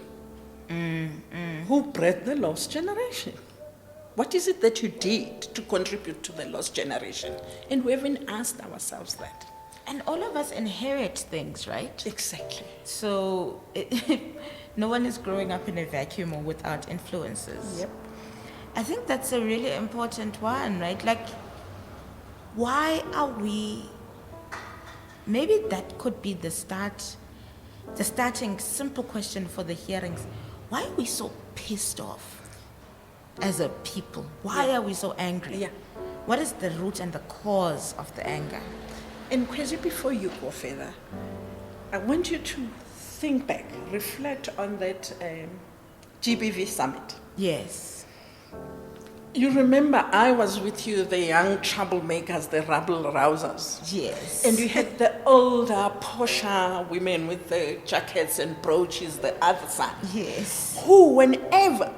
S2: Who bred the lost generation? What is it that you did to contribute to the lost generation? And we haven't asked ourselves that.
S1: And all of us inherit things, right?
S2: Exactly.
S1: So no one is growing up in a vacuum or without influences.
S2: Yep.
S1: I think that's a really important one, right? Like, why are we, maybe that could be the starting simple question for the hearings. Why are we so pissed off as a people? Why are we so angry?
S2: Yeah.
S1: What is the root and the cause of the anger?
S2: And Kwezi, before you go further, I want you to think back, reflect on that GBV summit.
S1: Yes.
S2: You remember I was with you, the young troublemakers, the rabble-rousers.
S1: Yes.
S2: And you had the older, posher women with the jackets and brooches, the other side.
S1: Yes.
S2: Who, whenever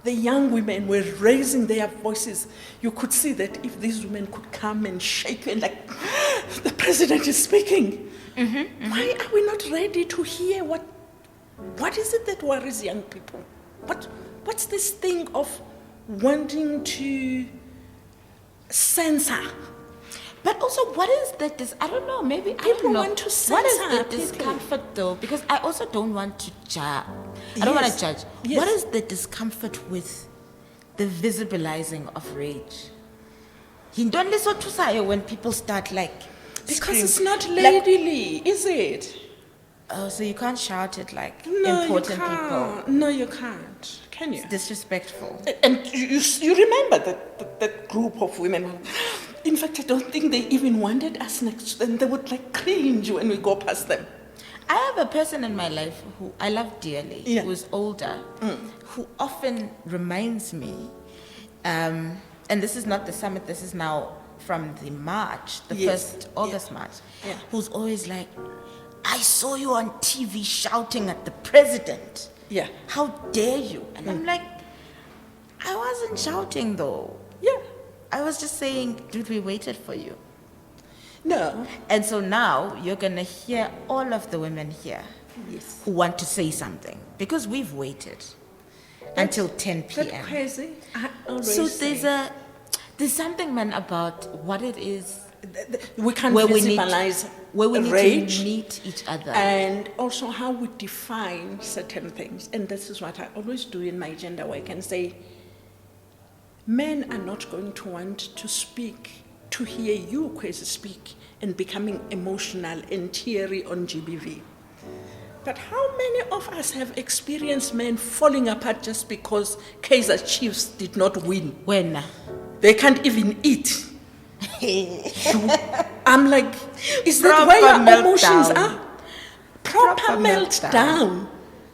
S2: the young women were raising their voices, you could see that if these women could come and shake and like, the president is speaking. Why are we not ready to hear what is it that worries young people? What's this thing of wanting to censor?
S1: But also, what is the I don't know, maybe, I don't know.
S2: Want to censor
S1: what is the
S2: people.
S1: discomfort though? Because I also don't want to judge. I don't want to judge.
S2: Yes.
S1: What is the discomfort with the visibilizing of rage? Don't listen to say when people start like
S2: Because
S1: scream.
S2: it's not ladily, is it?
S1: Oh, so you can't shout it like
S2: No,
S1: important
S2: you
S1: people.
S2: can't. No, you can't. Can you?
S1: It's disrespectful.
S2: And you remember that group of women. In fact, I don't think they even wanted us next to them. They would like cringe when we go past them.
S1: I have a person in my life who I love dearly, who is older, who often reminds me, and this is not the summit, this is now from the march, the
S2: Yes.
S1: first August march,
S2: Yeah.
S1: who's always like, I saw you on TV shouting at the president.
S2: Yeah.
S1: How dare you? And I'm like, I wasn't shouting though.
S2: Yeah.
S1: I was just saying, dude, we waited for you.
S2: No.
S1: And so now you're going to hear all of the women here
S2: Yes.
S1: who want to say something because we've waited until 10
S2: That
S1: p.m.
S2: crazy. I always
S1: So
S2: say,
S1: there's something, man, about what it is
S2: we can't
S1: where we need
S2: visibilize
S1: to meet each other.
S2: and also how we define certain things. And this is what I always do in my gender work and say, men are not going to want to speak, to hear you, Kwesi, speak and becoming emotional and teary on GBV. But how many of us have experienced men falling apart just because Kaizer Chiefs did not win?
S1: When?
S2: They can't even eat. I'm like, is that
S1: Proper
S2: where your
S1: meltdown.
S2: emotions are? Proper
S1: Proper
S2: meltdown.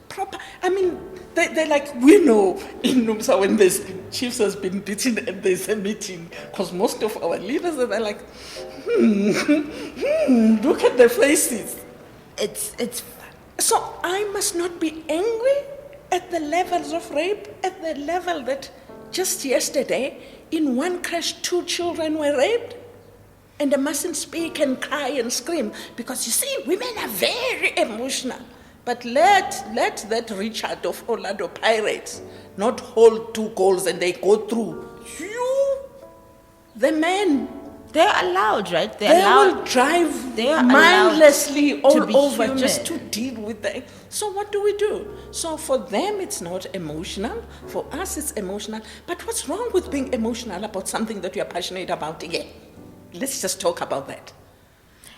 S2: Proper. I mean, they're like, we know in Nomsa when the Chiefs has been beaten and there's a meeting, because most of our leaders are like, look at the faces.
S1: It's
S2: So I must not be angry at the levels of rape, at the level that just yesterday, in one crash, 2 children were raped. And they mustn't speak and cry and scream. Because you see, women are very emotional. But let that Richard of Orlando Pirates not hold 2 goals and they go through. You, the men,
S1: they're allowed, right?
S2: they
S1: allowed.
S2: will drive
S1: they are allowed
S2: mindlessly
S1: to
S2: all
S1: be
S2: over
S1: human.
S2: just to deal with that. So what do we do? So for them, it's not emotional. For us, it's emotional. But what's wrong with being emotional about something that you're passionate about? Yeah, let's just talk about that.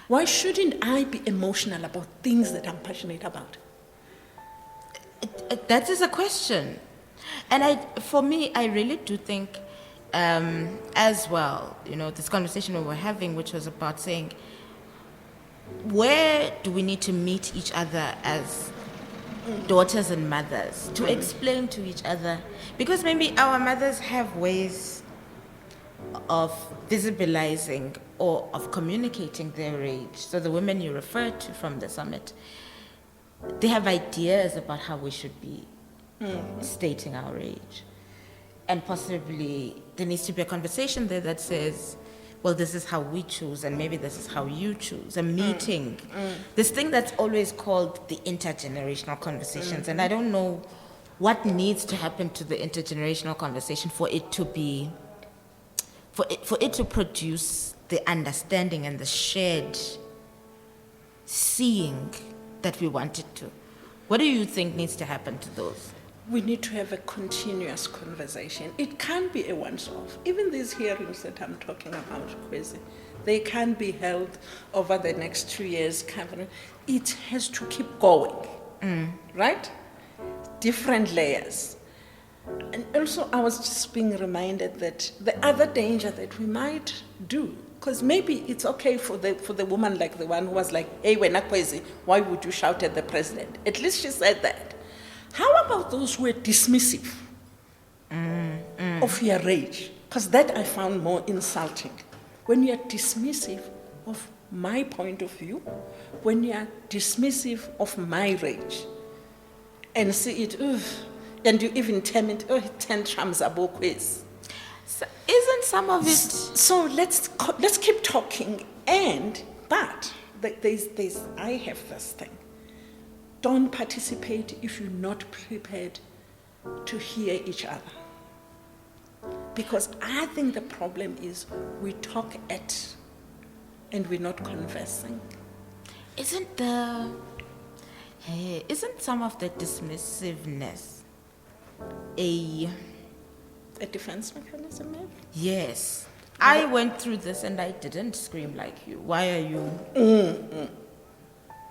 S2: Why shouldn't I be emotional about things that I'm passionate about?
S1: That is a question. And for me, I really do think as well, this conversation we were having, which was about saying, where do we need to meet each other as daughters and mothers to explain to each other? Because maybe our mothers have ways of visibilizing or of communicating their rage. So the women you referred to from the summit, they have ideas about how we should be stating our rage. And possibly there needs to be a conversation there that says, well, this is how we choose, and maybe this is how you choose. A meeting. This thing that's always called the intergenerational conversations. And I don't know what needs to happen to the intergenerational conversation for it to be, for it to produce the understanding and the shared seeing that we want it to. What do you think needs to happen to those?
S2: We need to have a continuous conversation. It can't be a once-off. Even these hearings that I'm talking about, Kwesi, they can be held over the next 2 years. It has to keep going, right? Different layers. And also, I was just being reminded that the other danger that we might do, because maybe it's okay for the woman like the one who was like, hey, wena Kwesi, why would you shout at the president? At least she said that. How about those who are dismissive of your rage? Because that I found more insulting. When you're dismissive of my point of view, when you're dismissive of my rage, and see it, and you even term it, tantrums are both.
S1: So isn't some of it...
S2: So let's keep talking. But I have this thing. Don't participate if you're not prepared to hear each other. Because I think the problem is we talk and we're not conversing.
S1: Isn't some of the dismissiveness a
S2: defense mechanism, maybe?
S1: Yes. I went through this and I didn't scream like you. Why are you?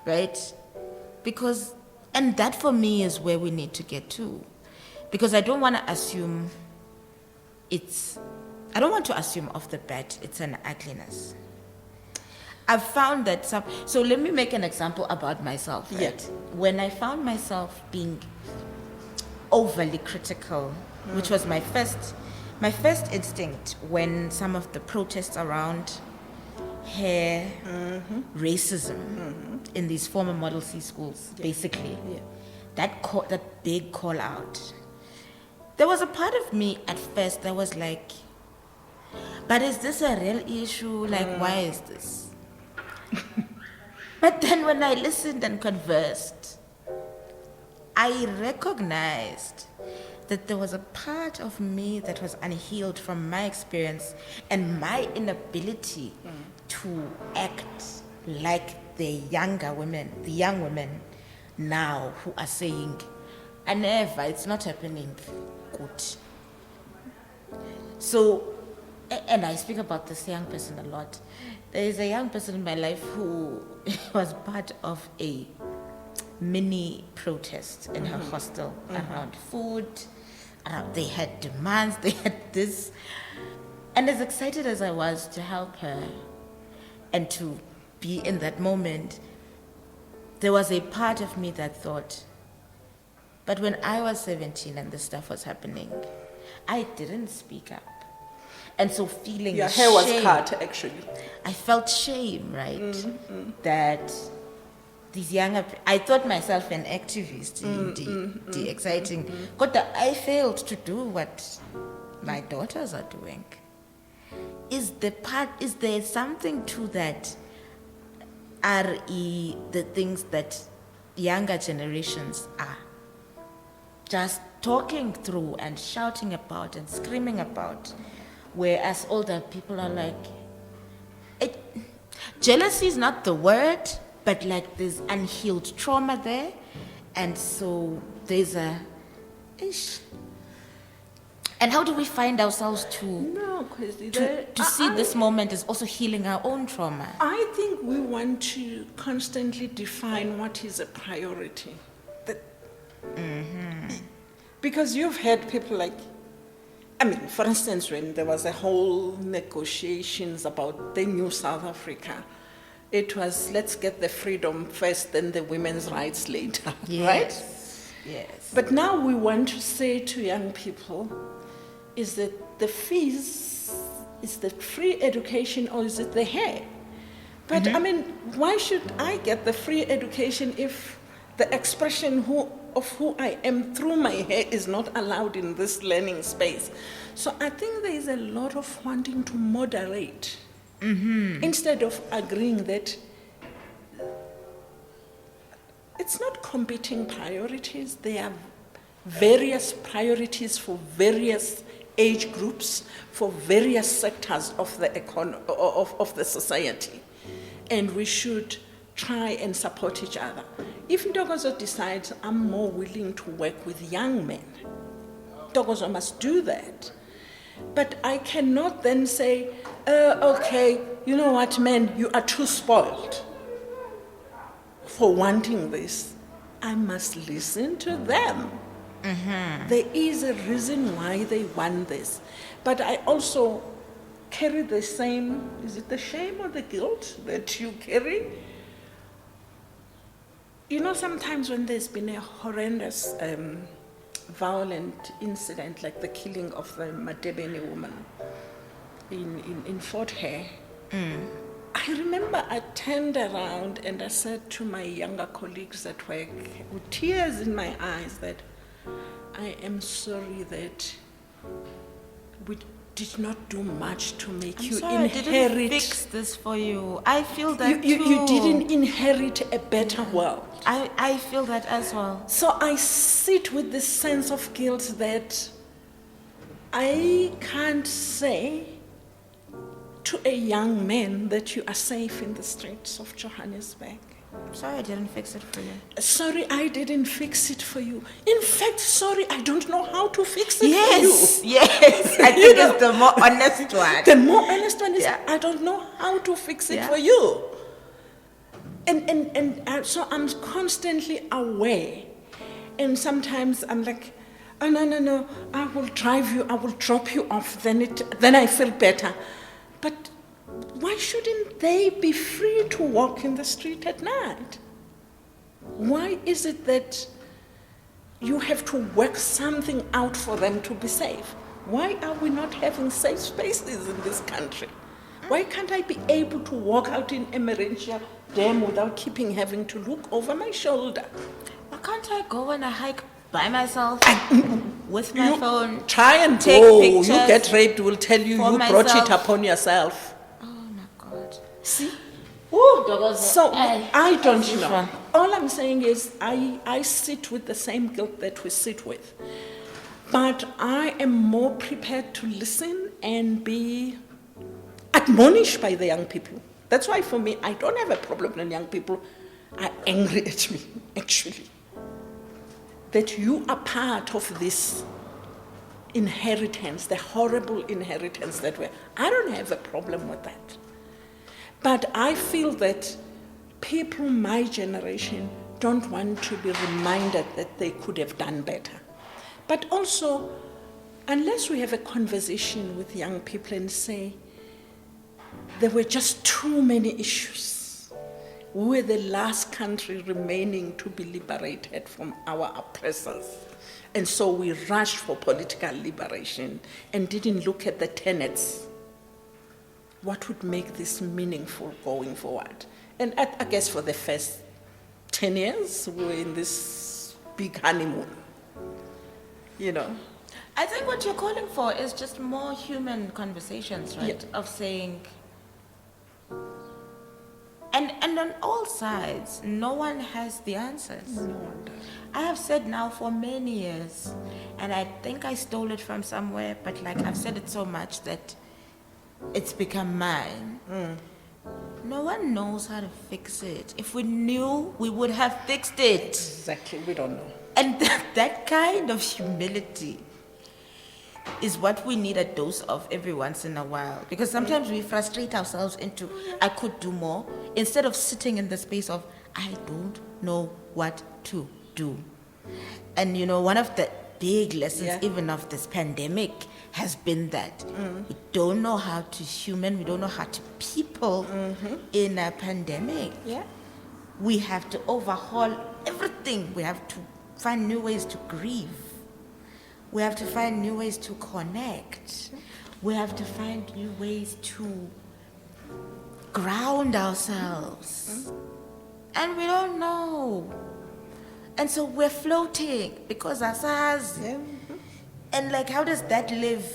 S1: Right? Because, and that for me is where we need to get to. Because I don't want to assume off the bat it's an ugliness. I've found that so let me make an example about myself, right?
S2: Yes.
S1: When I found myself being overly critical, which was my first My first instinct when some of the protests around hair racism in these former Model C schools, basically, that big call out, there was a part of me at first that was like, but is this a real issue? Like, why is this? But then when I listened and conversed, I recognized that there was a part of me that was unhealed from my experience and my inability to act like the young women now who are saying, never, it's not happening good. So, and I speak about this young person a lot. There is a young person in my life who was part of a mini protest in her hostel around food. They had demands, they had this. And as excited as I was to help her and to be in that moment, there was a part of me that thought, but when I was 17 and this stuff was happening, I didn't speak up. And so feeling
S2: Your
S1: shame.
S2: hair was cut, actually.
S1: I felt shame, right? That these younger, I thought myself an activist, exciting. But I failed to do what my daughters are doing. Is there something to that RE, the things that younger generations are just talking through and shouting about and screaming about, whereas older people are like, jealousy is not the word, but like there's unhealed trauma there, and so there's a ish. And how do we find ourselves to see this moment as also healing our own trauma?
S2: I think we want to constantly define what is a priority. Because you've had people like, for instance, when there was a whole negotiations about the new South Africa, it was, let's get the freedom first, then the women's rights later, right?
S1: Yes.
S2: But now we want to say to young people, is it the fees, is the free education, or is it the hair? But why should I get the free education if the expression of who I am through my hair is not allowed in this learning space? So I think there is a lot of wanting to moderate instead of agreeing that it's not competing priorities. There are various priorities for various age groups, for various sectors of the of the society, and we should try and support each other. If Ntokozo decides I'm more willing to work with young men, Ntokozo must do that. But I cannot then say, okay, you know what, men, you are too spoiled for wanting this. I must listen to them. There is a reason why they want this. But I also carry the same, is it the shame or the guilt that you carry? You know, sometimes when there's been a horrendous violent incident, like the killing of the Madebeni woman in Fort Hare, I remember I turned around and I said to my younger colleagues at work, with tears in my eyes, that I am sorry that we did not do much to make you inherit.
S1: I didn't fix this for you. I feel that
S2: you didn't inherit a better world.
S1: I feel that as well.
S2: So I sit with this sense of guilt that I can't say to a young man that you are safe in the streets of Johannesburg.
S1: Sorry, I didn't fix it for you.
S2: Sorry, I didn't fix it for you. In fact, sorry, I don't know how to fix it for you.
S1: Yes, I think it's the more honest one.
S2: The more honest one is, I don't know how to fix it for you. And so I'm constantly aware. And sometimes I'm like, oh, no, I will drive you, I will drop you off, then I feel better. But why shouldn't they be free to walk in the street at night? Why is it that you have to work something out for them to be safe? Why are we not having safe spaces in this country? Why can't I be able to walk out in Emerentia Dam without having to look over my shoulder?
S1: Why can't I go on a hike by myself with my phone?
S2: Try and
S1: take
S2: go.
S1: pictures
S2: You get raped, we'll tell you
S1: for
S2: you brought it
S1: myself.
S2: upon yourself.
S1: Oh my God.
S2: See?
S1: Ooh,
S2: So I don't
S1: this
S2: know.
S1: one.
S2: All I'm saying is I sit with the same guilt that we sit with. But I am more prepared to listen and be admonished by the young people. That's why for me, I don't have a problem when young people are angry at me, actually. That you are part of this inheritance, the horrible inheritance that we're. I don't have a problem with that. But I feel that people my generation don't want to be reminded that they could have done better. But also, unless we have a conversation with young people and say, there were just too many issues. We were the last country remaining to be liberated from our oppressors. And so we rushed for political liberation and didn't look at the tenets. What would make this meaningful going forward? And I guess for the first 10 years, we were in this big honeymoon, you know.
S1: I think what you're calling for is just more human conversations, right?
S2: Yeah.
S1: Of saying, and on all sides, no one has the answers.
S2: No wonder.
S1: I have said now for many years, and I think I stole it from somewhere, but like I've said it so much that it's become mine. No one knows how to fix it. If we knew, we would have fixed it.
S2: Exactly, we don't know.
S1: And that kind of humility is what we need a dose of every once in a while. Because sometimes we frustrate ourselves into, I could do more, instead of sitting in the space of, I don't know what to do. And you know, one of the big lessons even of this pandemic has been that we don't know how to human, we don't know how to people in a pandemic.
S2: Yeah.
S1: We have to overhaul everything. We have to find new ways to grieve. We have to find new ways to connect. We have to find new ways to ground ourselves. And we don't know. And so we're floating because ourselves. And like, how does that live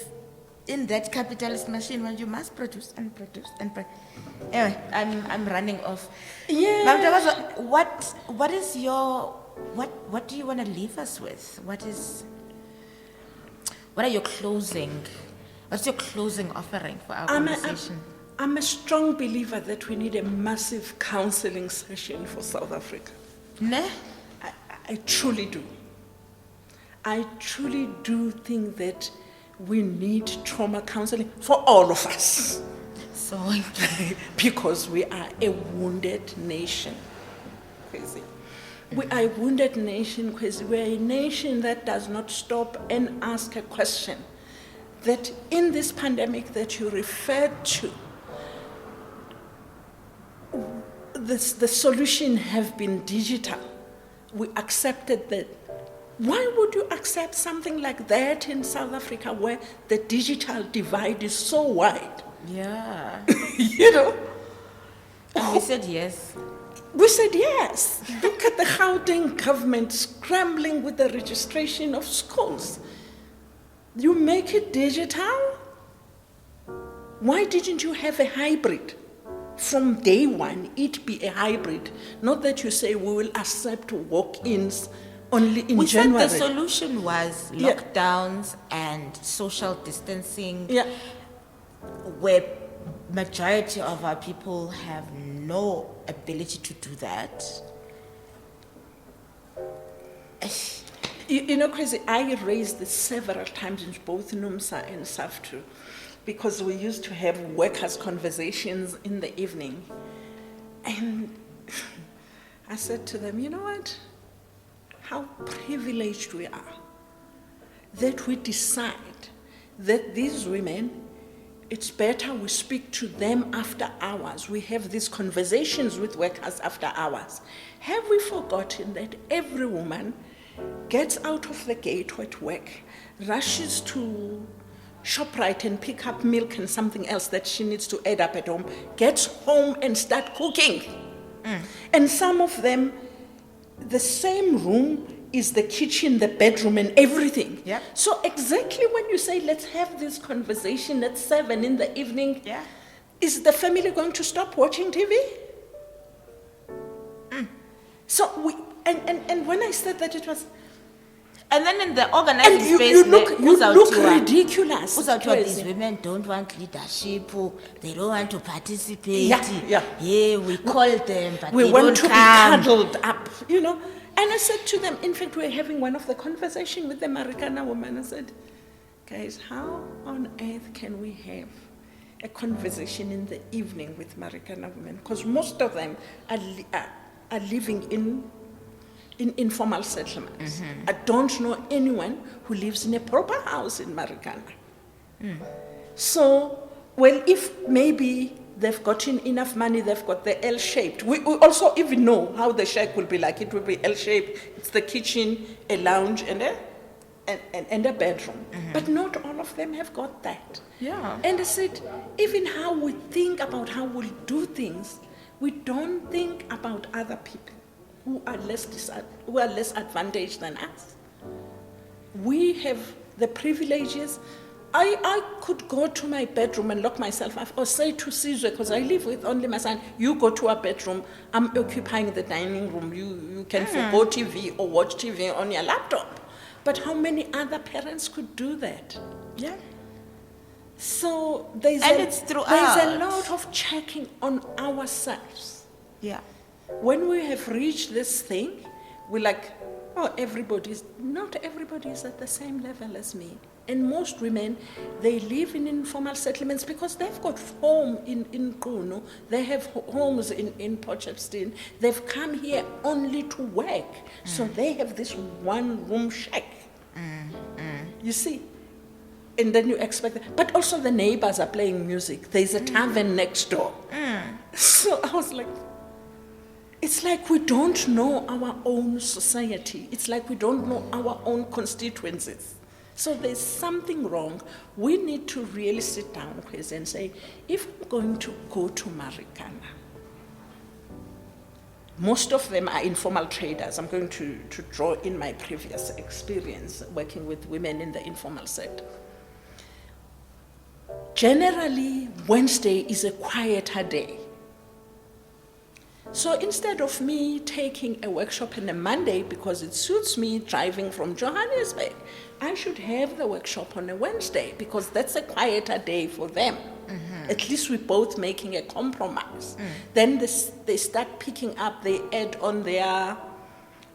S1: in that capitalist machine when you must produce and produce and produce? Anyway, I'm running off.
S2: Yeah.
S1: Ma'am, what is your, what do you want to leave us with? What are your what's your closing offering for our conversation?
S2: I'm a strong believer that we need a massive counseling session for South Africa.
S1: Ne?
S2: I truly do. I truly do think that we need trauma counseling for all of us.
S1: So
S2: Because we are a wounded nation. Crazy. We are a wounded nation because we are a nation that does not stop and ask a question. That in this pandemic that you referred to, the solution have been digital. We accepted that. Why would you accept something like that in South Africa where the digital divide is so wide?
S1: yeah.
S2: You know?
S1: And we said yes.
S2: We said yes. Look at the Gauteng government scrambling with the registration of schools. You make it digital? Why didn't you have a hybrid? From day one, it be a hybrid. Not that you say we will accept walk-ins only in January.
S1: Said the solution was lockdowns and social distancing, where majority of our people have no ability to do that.
S2: You know, Crazy, I raised this several times in both NUMSA and SAFTU because we used to have workers' conversations in the evening. And I said to them, you know what? How privileged we are that we decide that these women, it's better we speak to them after hours. We have these conversations with workers after hours. Have we forgotten that every woman gets out of the gate at work, rushes to ShopRite and pick up milk and something else that she needs to add up at home, gets home and start cooking. And some of them, the same room is the kitchen, the bedroom, and everything.
S1: Yeah.
S2: So exactly when you say, let's have this conversation at 7 in the evening,
S1: Yeah.
S2: is the family going to stop watching TV? So and when I said that, it was,
S1: And then in the organizing
S2: and you
S1: space,
S2: look ridiculous.
S1: these women don't want leadership, they don't want to participate.
S2: Yeah.
S1: We call them, but
S2: We
S1: they
S2: want
S1: don't
S2: to be
S1: come.
S2: cuddled up, you know. And I said to them, in fact, we were having one of the conversation with the Marikana woman. I said, guys, how on earth can we have a conversation in the evening with Marikana women? Because most of them are living in informal settlements. I don't know anyone who lives in a proper house in Marikana. So, well, if maybe they've gotten enough money, they've got the L-shaped. We also even know how the shack will be like. It will be L-shaped. It's the kitchen, a lounge, and a bedroom. But not all of them have got that.
S1: Yeah.
S2: And I said, even how we think about how we'll do things, we don't think about other people who are less advantaged than us. We have the privileges. I could go to my bedroom and lock myself up, or say to Caesar, because I live with only my son, you go to our bedroom, I'm occupying the dining room, you can forgo TV or watch TV on your laptop. But how many other parents could do that?
S1: Yeah.
S2: So
S1: it's throughout.
S2: there's a lot of checking on ourselves.
S1: Yeah.
S2: When we have reached this thing, we're like, oh, not everybody is at the same level as me. And most women, they live in informal settlements because they've got home in Kuno, they have homes in Potchefstroom, they've come here only to work. So they have this one-room shack. You see? And then you expect that. But also the neighbors are playing music. There's a tavern next door. So I was like, it's like we don't know our own society. It's like we don't know our own constituencies. So there's something wrong. We need to really sit down, Chris, and say, if I'm going to go to Marikana, most of them are informal traders. I'm going to draw in my previous experience working with women in the informal sector. Generally, Wednesday is a quieter day. So instead of me taking a workshop on a Monday because it suits me driving from Johannesburg, I should have the workshop on a Wednesday because that's a quieter day for them. At least we're both making a compromise. Then they start picking up, they add on their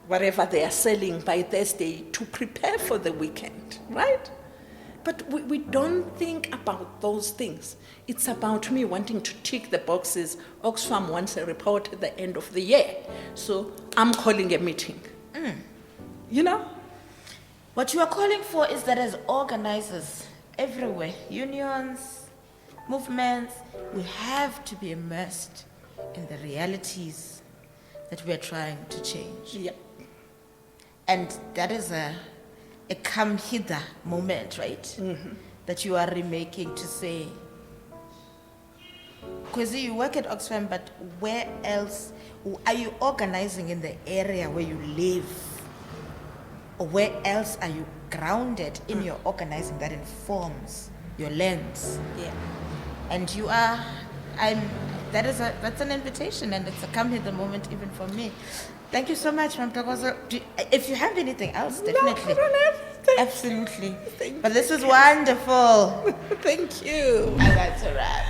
S2: whatever they are selling by Thursday to prepare for the weekend, right? But we don't think about those things. It's about me wanting to tick the boxes. Oxfam wants a report at the end of the year. So I'm calling a meeting. You know?
S1: What you are calling for is that as organizers everywhere, unions, movements, we have to be immersed in the realities that we are trying to change.
S2: Yeah.
S1: And that is a come hither moment, right? That you are remaking to say, because you work at Oxfam, but where else are you organizing in the area where you live? Or where else are you grounded in your organizing that informs your lens?
S2: Yeah.
S1: And you are, that's an invitation, and it's a come hither moment even for me. Thank you so much, Ma'am Kgosana. If you have anything else, definitely.
S2: No, I don't have.
S1: Absolutely.
S2: Thank
S1: But this was wonderful.
S2: Thank you.
S1: And that's a wrap.